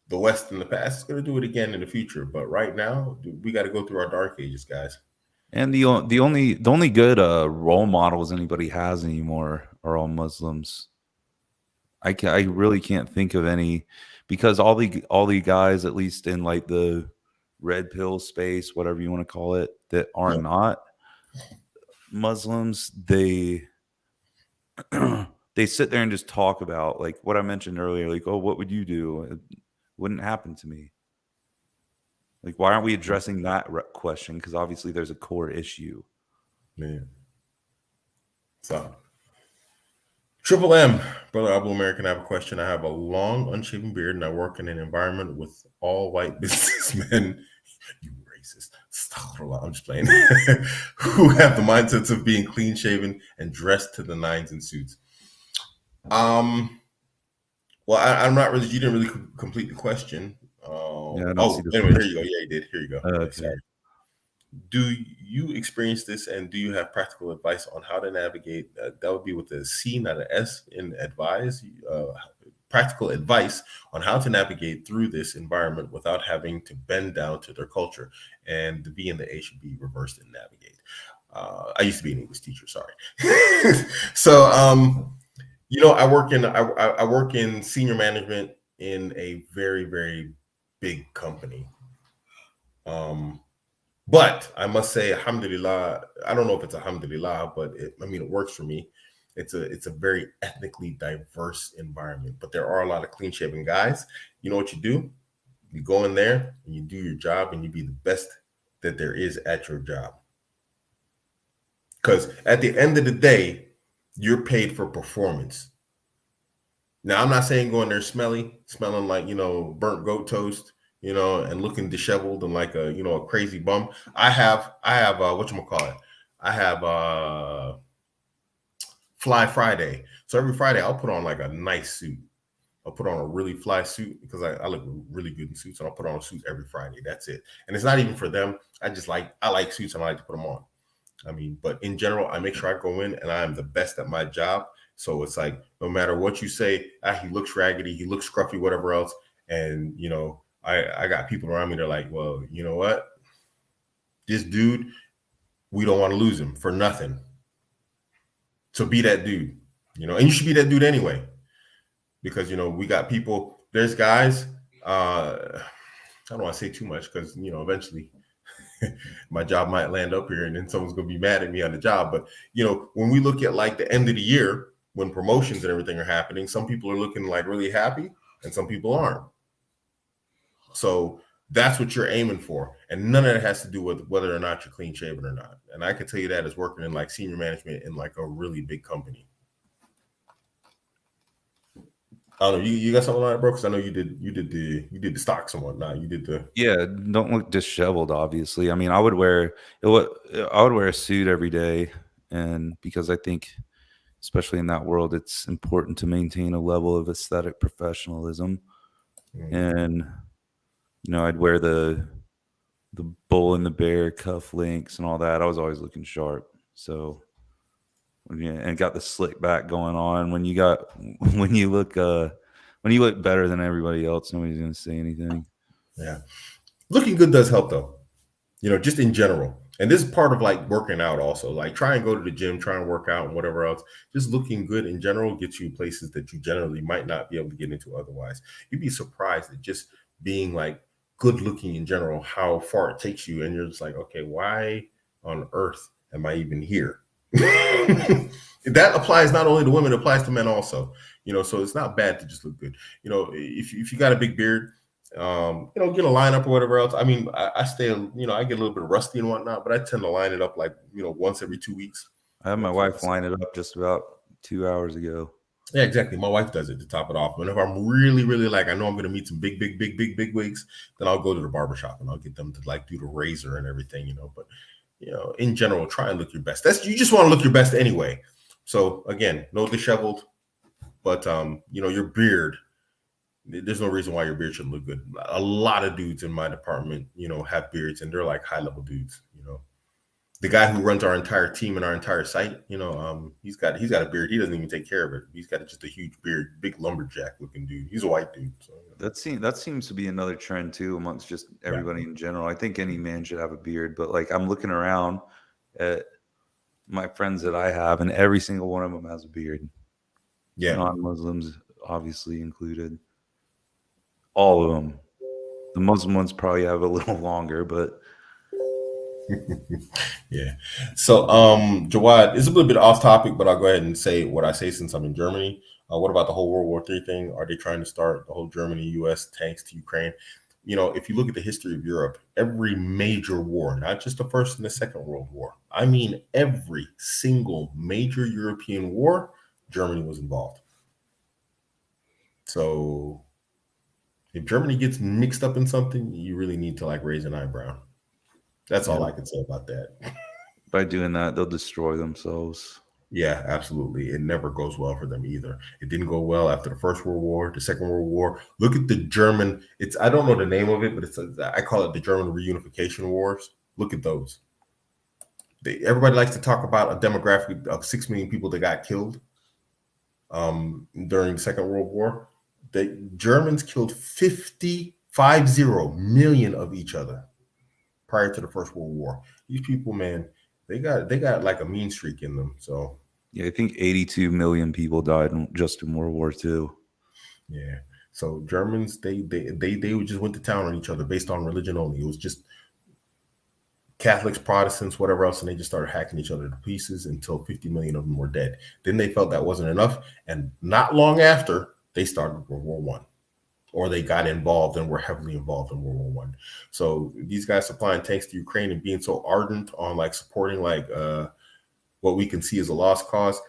the West in the past, it's going to do it again in the future. But right now, we got to go through our dark ages, guys. And the only good role models anybody has anymore are all Muslims. I really can't think of any, because all the guys, at least in like the red pill space, whatever you want to call it, that are Yep. not Muslims, they they sit there and just talk about like what I mentioned earlier, like, oh, what would you do? It wouldn't happen to me. Like, why aren't we addressing that question? Because obviously there's a core issue. Man. So, Triple M, brother Abuamerican, I have a question. I have a long, unshaven beard, and I work in an environment with all white businessmen. You racist. I'm just playing. Who have the mindsets of being clean shaven and dressed to the nines in suits. Well, I'm not really. You didn't really complete the question. Yeah, I don't see Oh, the anyway, here you question. go. Yeah, you did. Here you go. Okay, Okay. sorry. Do you experience this, and do you have practical advice on how to navigate? That would be with a C, not an S, in advise. Practical advice on how to navigate through this environment without having to bend down to their culture. And the B and the A should be reversed in navigate. I used to be an English teacher. Sorry. So, I work in senior management in a very, very big company. But I must say, alhamdulillah, I don't know if it's alhamdulillah, but it works for me. It's a very ethnically diverse environment, but there are a lot of clean shaven guys. You know what you do? You go in there and you do your job, and you be the best that there is at your job. Because at the end of the day, you're paid for performance. Now, I'm not saying go in there smelling like, burnt goat toast, and looking disheveled and like a crazy bum. I have whatchamacallit. I have Fly Friday. So every Friday I'll put on like a nice suit. I'll put on a really fly suit because I look really good in suits, and I'll put on a suit every Friday. That's it. And it's not even for them. I like suits and I like to put them on. But in general, I make sure I go in and I am the best at my job. So it's like, no matter what you say, he looks raggedy, he looks scruffy, whatever else. And, I got people around me that are like, well, you know what? This dude, we don't want to lose him for nothing. So be that dude, and you should be that dude anyway. Because, we got people, there's guys, I don't want to say too much because, eventually my job might land up here and then someone's going to be mad at me on the job. But, when we look at like the end of the year, when promotions and everything are happening, some people are looking like really happy and some people aren't. So that's what you're aiming for. And none of that has to do with whether or not you're clean shaven or not. And I can tell you that as working in like senior management in like a really big company. I don't know. You got something like that, bro? Because I know you did the stocks and whatnot. You did the Yeah, don't look disheveled. Obviously, I mean, I would wear a suit every day, and because I think, especially in that world, it's important to maintain a level of aesthetic professionalism. And I'd wear the bull and the bear cuff links and all that. I was always looking sharp. So yeah, and got the slick back going on. When you got when you look better than everybody else, nobody's gonna say anything. yeah. Looking good does help though. Just in general. And this is part of like working out also. Like try and go to the gym, try and work out and whatever else. Just looking good in general gets you places that you generally might not be able to get into otherwise. You'd be surprised at just being like good looking in general, how far it takes you. And you're just like, okay, why on earth am I even here? That applies not only to women, it applies to men also. So it's not bad to just look good. If you got a big beard, get a lineup or whatever else. I stay, I get a little bit rusty and whatnot, but I tend to line it up like, once every 2 weeks. I had my For wife myself. line it up just about 2 hours ago. Yeah, exactly. My wife does it to top it off. Whenever I'm really, really like, I know I'm going to meet some big wigs, then I'll go to the barbershop and I'll get them to like do the razor and everything, you know. But, you know, in general, try and look your best. That's, you just want to look your best anyway. So again, no disheveled, but you know, your beard, there's no reason why your beard shouldn't look good. A lot of dudes in my department, you know, have beards and they're like high level dudes, you know. The guy who runs our entire team and our entire site, you know, he's got a beard. He doesn't even take care of it. He's got just a huge beard, big lumberjack looking dude. He's a white dude. So, you know. That seems to be another trend too amongst just Yeah. everybody in general. I think any man should have a beard, but like I'm looking around at my friends that I have, and every single one of them has a beard. Yeah. Non-Muslims, obviously included. All of them. The Muslim ones probably have a little longer, but Yeah. So, Jawad, it's a little bit off topic, but I'll go ahead and say what I say since I'm in Germany. What about the whole World War III thing? Are they trying to start the whole Germany, U.S. tanks to Ukraine? You know, if you look at the history of Europe, every major war, not just the First and the Second World War, I mean every single major European war, Germany was involved. So if Germany gets mixed up in something, you really need to like raise an eyebrow. That's all yeah, I can say about that. by doing that, they'll destroy themselves. Yeah, absolutely. It never goes well for them either. It didn't go well after the First World War, the Second World War. Look at the German. It's I don't know the name of it, but I call it the German reunification wars. Look at those. Everybody likes to talk about a demographic of 6 million people that got killed during the Second World War. The Germans killed 50 million of each other prior to the First World War. These people, man, they got like a mean streak in them. So Yeah, I think 82 million people died just in World War II. yeah. So Germans, they just went to town on each other based on religion only. It was just Catholics, Protestants, whatever else, and they just started hacking each other to pieces until 50 million of them were dead. Then they felt that wasn't enough, and not long after they started World War One, or they got involved and were heavily involved in World War One. So these guys supplying tanks to Ukraine and being so ardent on like supporting like what we can see as a lost cause.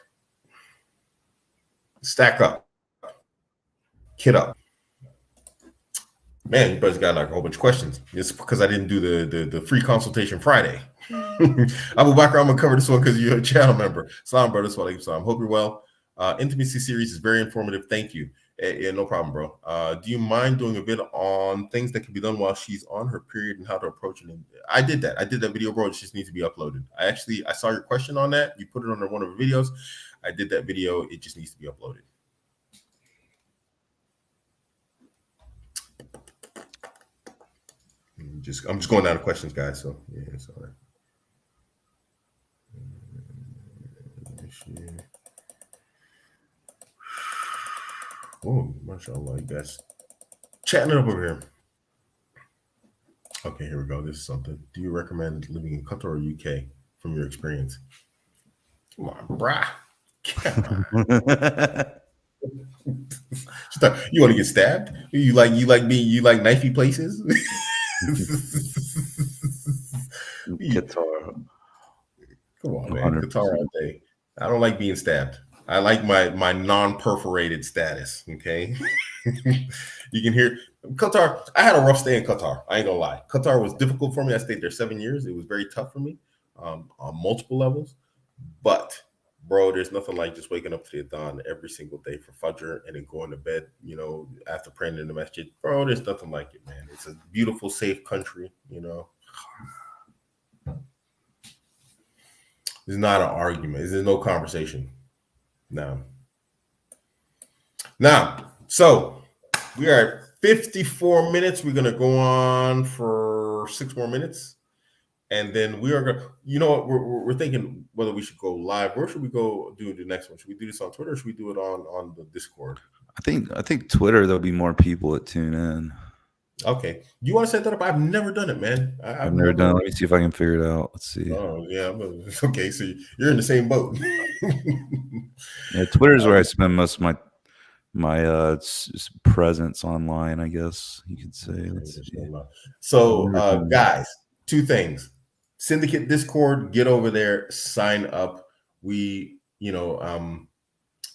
Stack up, kid up. Man, you brothers got like a whole bunch of questions. It's because I didn't do the free consultation Friday. Abuamerican, I'm gonna cover this one because you're a channel member. Salam, brother. Salam. Hope you're well. Intimacy series is very informative. Thank you. Yeah, no problem, bro. Do you mind doing a bit on things that can be done while she's on her period and how to approach it? I did that. I did that video, bro. It just needs to be uploaded. I saw your question on that. You put it under one of the videos. I did that video. It just needs to be uploaded. I'm just going down to questions, guys. So yeah, it's all right. Oh, mashallah, you guys chatting it up over here. Okay, here we go. This is something. Do you recommend living in Qatar or UK from your experience? Come on, brah. Come on. You want to get stabbed? You like knifey places? Qatar, Come on, man. Qatar 100%. all day. I don't like being stabbed. I like my non-perforated status. Okay. You can hear Qatar. I had a rough stay in Qatar. I ain't gonna lie. Qatar was difficult for me. I stayed there 7 years. It was very tough for me on multiple levels. But bro, there's nothing like just waking up to the dawn every single day for Fajr and then going to bed, you know, after praying in the masjid. Bro, there's nothing like it, man. It's a beautiful, safe country, you know. It's not an argument. There's no conversation. No. Now, so we are at 54 minutes. We're going to go on for 6 more minutes. And then we are going to, you know what, we're thinking whether we should go live. Where should we go do the next one? Should we do this on Twitter or should we do it on the Discord? I think Twitter, there'll be more people that tune in. Okay. Do you want to set that up? I've never done it, man. I've never done it. Let me see if I can figure it out. Let's see. Oh, yeah. Okay. So you're in the same boat. Yeah, Twitter is where I spend most of my presence online, I guess you could say. Let's see. So, guys, 2 things. Syndicate Discord, get over there, sign up. We, you know,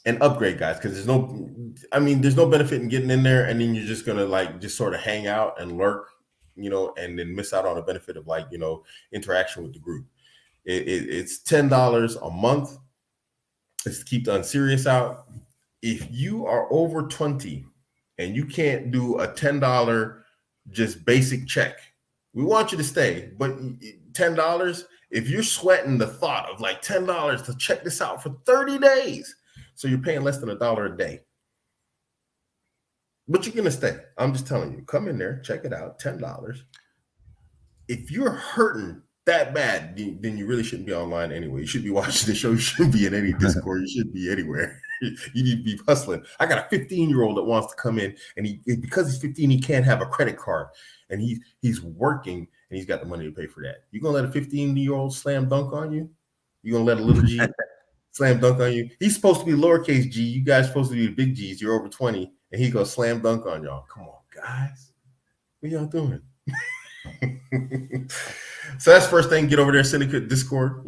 and upgrade, guys, because there's no benefit in getting in there and then you're just gonna like just sort of hang out and lurk, and then miss out on the benefit of like interaction with the group. It's $10 a month. It's to keep the unserious out. If you are over 20 and you can't do a $10 just basic check, we want you to stay. But $10, if you're sweating the thought of like $10 to check this out for 30 days, so you're paying less than $1 a day. But you're gonna stay. I'm just telling you, come in there, check it out, $10. If you're hurting that bad, then you really shouldn't be online anyway. You should be watching the show. You shouldn't be in any Discord. You shouldn't be anywhere. You need to be hustling. I got a 15-year-old that wants to come in, and because he's 15, he can't have a credit card, and he's working, and he's got the money to pay for that. You gonna let a 15-year-old slam dunk on you? You gonna let a little G slam dunk on you? He's supposed to be lowercase G. You guys supposed to be the big G's. You're over 20, and he goes slam dunk on y'all. Come on, guys. What y'all doing? So that's first thing. Get over there, Syndicate Discord.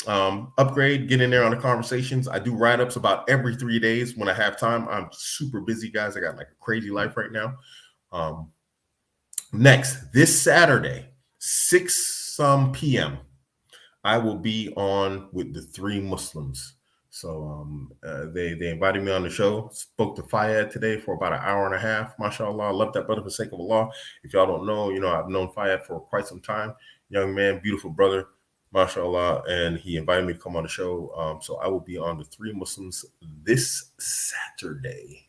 Upgrade, get in there on the conversations. I do write-ups about every 3 days when I have time. I'm super busy, guys. I got like a crazy life right now. Next, this Saturday, 6 p.m., I will be on with the three Muslims. So they invited me on the show. Spoke to Fayed today for about an hour and a half. MashaAllah, I love that brother for the sake of Allah. If y'all don't know, I've known Fayed for quite some time. Young man, beautiful brother, MashaAllah. And he invited me to come on the show. So I will be on the three Muslims next Saturday.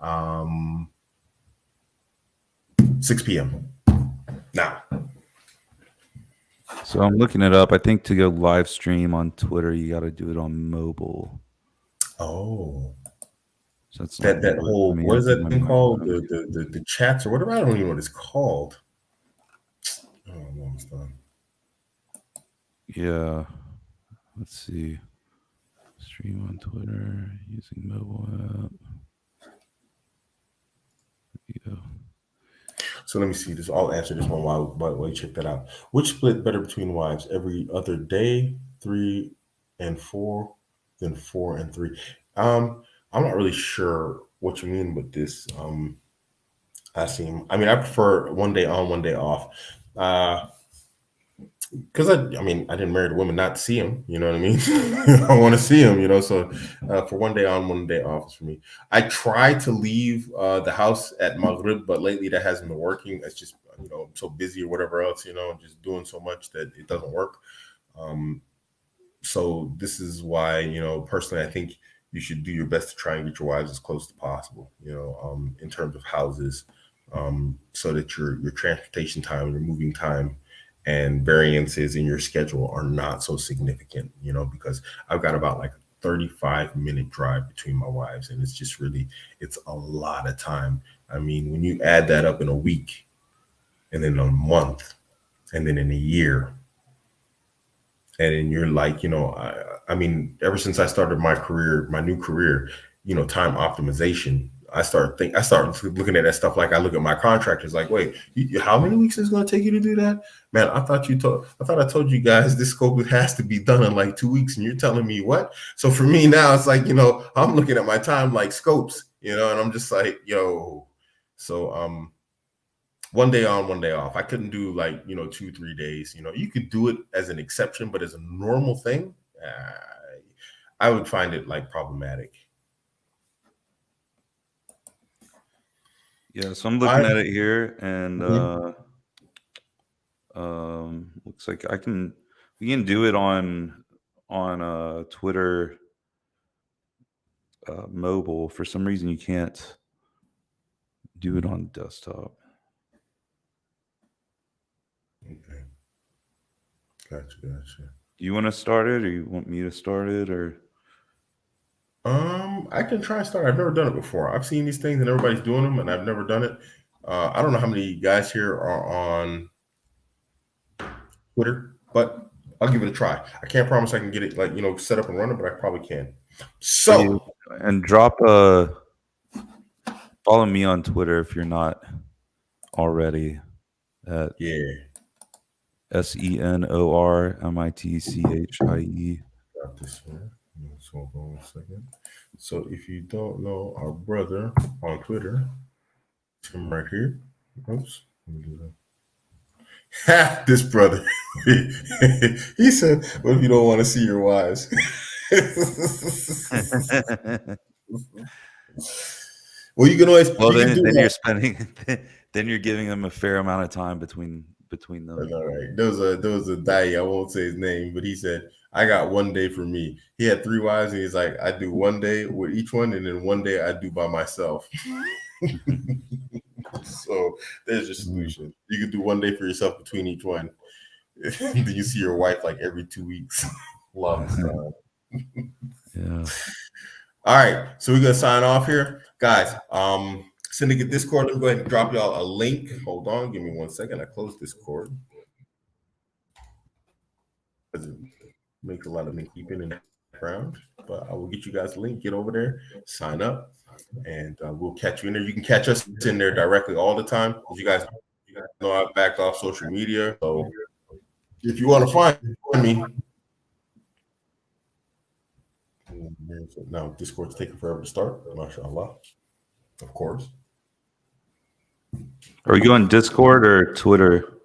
Um, 6 p.m. Now. So I'm looking it up. I think to go live stream on Twitter, you got to do it on mobile. Oh, so that's that whole, what is that thing called? The chats or whatever. I don't even know what it's called. Oh, I'm almost done. Yeah. Let's see. Stream on Twitter using mobile app. Yeah. So let me see this. I'll answer this one while you check that out. Which split better between wives? Every other day, 3 and 4, then 4 and 3. I'm not really sure what you mean with this. I prefer 1 day on, 1 day off. Because I didn't marry the women not to see him. You know what I mean? I want to see him. So for 1 day on, 1 day off is for me. I try to leave the house at Maghrib, but lately that hasn't been working. It's just I'm so busy or whatever else. Just doing so much that it doesn't work. So this is why personally I think you should do your best to try and get your wives as close as possible. In terms of houses, so that your transportation time, your moving time, and variances in your schedule are not so significant, because I've got about like a 35-minute drive between my wives, and it's a lot of time. When you add that up in a week, and then a month, and then in a year, and then you're like, ever since I started my new career, time optimization, I started looking at that stuff like I look at my contractors. Like, wait, how many weeks is it going to take you to do that? Man, I thought I told you guys this scope has to be done in like 2 weeks, and you're telling me what? So for me now, it's like I'm looking at my time like scopes, and I'm just like, yo. So 1 day on, 1 day off. I couldn't do like 2-3 days. You could do it as an exception, but as a normal thing, I would find it like problematic. Yeah, so I'm looking at it here, and looks like we can do it on Twitter mobile. For some reason, you can't do it on desktop. Okay. Gotcha. Do you want to start it, or you want me to start it, or? I can try and start. I've never done it before. I've seen these things and everybody's doing them, and I've never done it. I don't know how many guys here are on Twitter, but I'll give it a try. I can't promise I can get it set up and running, but I probably can. So, and follow me on Twitter if you're not already. At SENORMITCHIE. got this here. So hold on a second. So if you don't know our brother on Twitter, it's him right here. Oops. Let me do that. This brother. He said, "What if you don't want to see your wives?" Well, you can always Well, you can do then you're that. spending, then you're giving them a fair amount of time between them. All right. There was a guy, I won't say his name, but he said, "I got one day for me." He had three wives, and he's like, "I do one day with each one, and then one day I do by myself." So there's your solution. You can do one day for yourself between each one. Then you see your wife like every 2 weeks. Long time. Yeah. All right, so we're gonna sign off here, guys. Syndicate Discord. Let me go ahead and drop y'all a link. Hold on, give me 1 second. I closed Discord. It makes a lot of me keeping in the background, but I will get you guys a link. Get over there, sign up, and we'll catch you in there. You can catch us in there directly all the time. As you guys know, I've backed off social media, so if you want to find me, now Discord's taking forever to start. MashaAllah, of course. Are we going Discord or Twitter?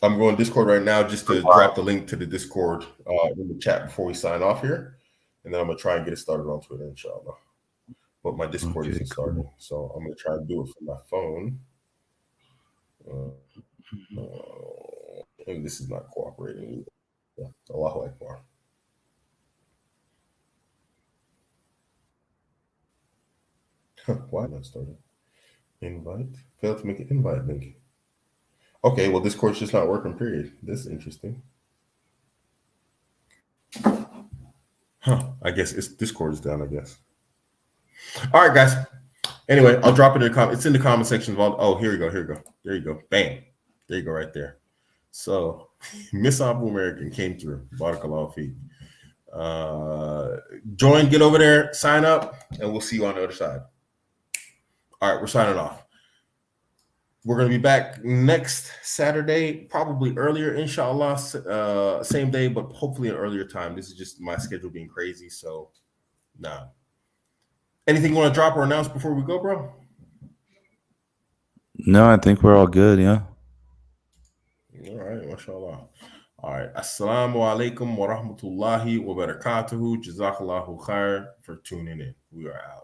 I'm going Discord right now just to drop the link to the Discord in the chat before we sign off here. And then I'm going to try and get it started on Twitter, inshallah. But my Discord Okay, isn't starting. So I'm going to try and do it from my phone. And this is not cooperating. Yeah, Allahu Akbar. Why not starting? Invite. Failed to make an invite link. Okay, well, Discord's just not working, period. This is interesting. I guess it's Discord is down, I guess. All right, guys. Anyway, I'll drop it in the comment. It's in the comment section. Oh, here you go. Here you go. There you go. Bam. There you go right there. So Miss Abuamerican came through. Barakallahu feet. Join, get over there, sign up, and we'll see you on the other side. All right, we're signing off. We're going to be back next Saturday, probably earlier, inshallah. Same day, but hopefully an earlier time. This is just my schedule being crazy. So, nah. Anything you want to drop or announce before we go, bro? No, I think we're all good. Yeah. All right, mashallah. All right. Assalamu alaikum wa rahmatullahi wa barakatuhu. Jazakallahu khair for tuning in. We are out.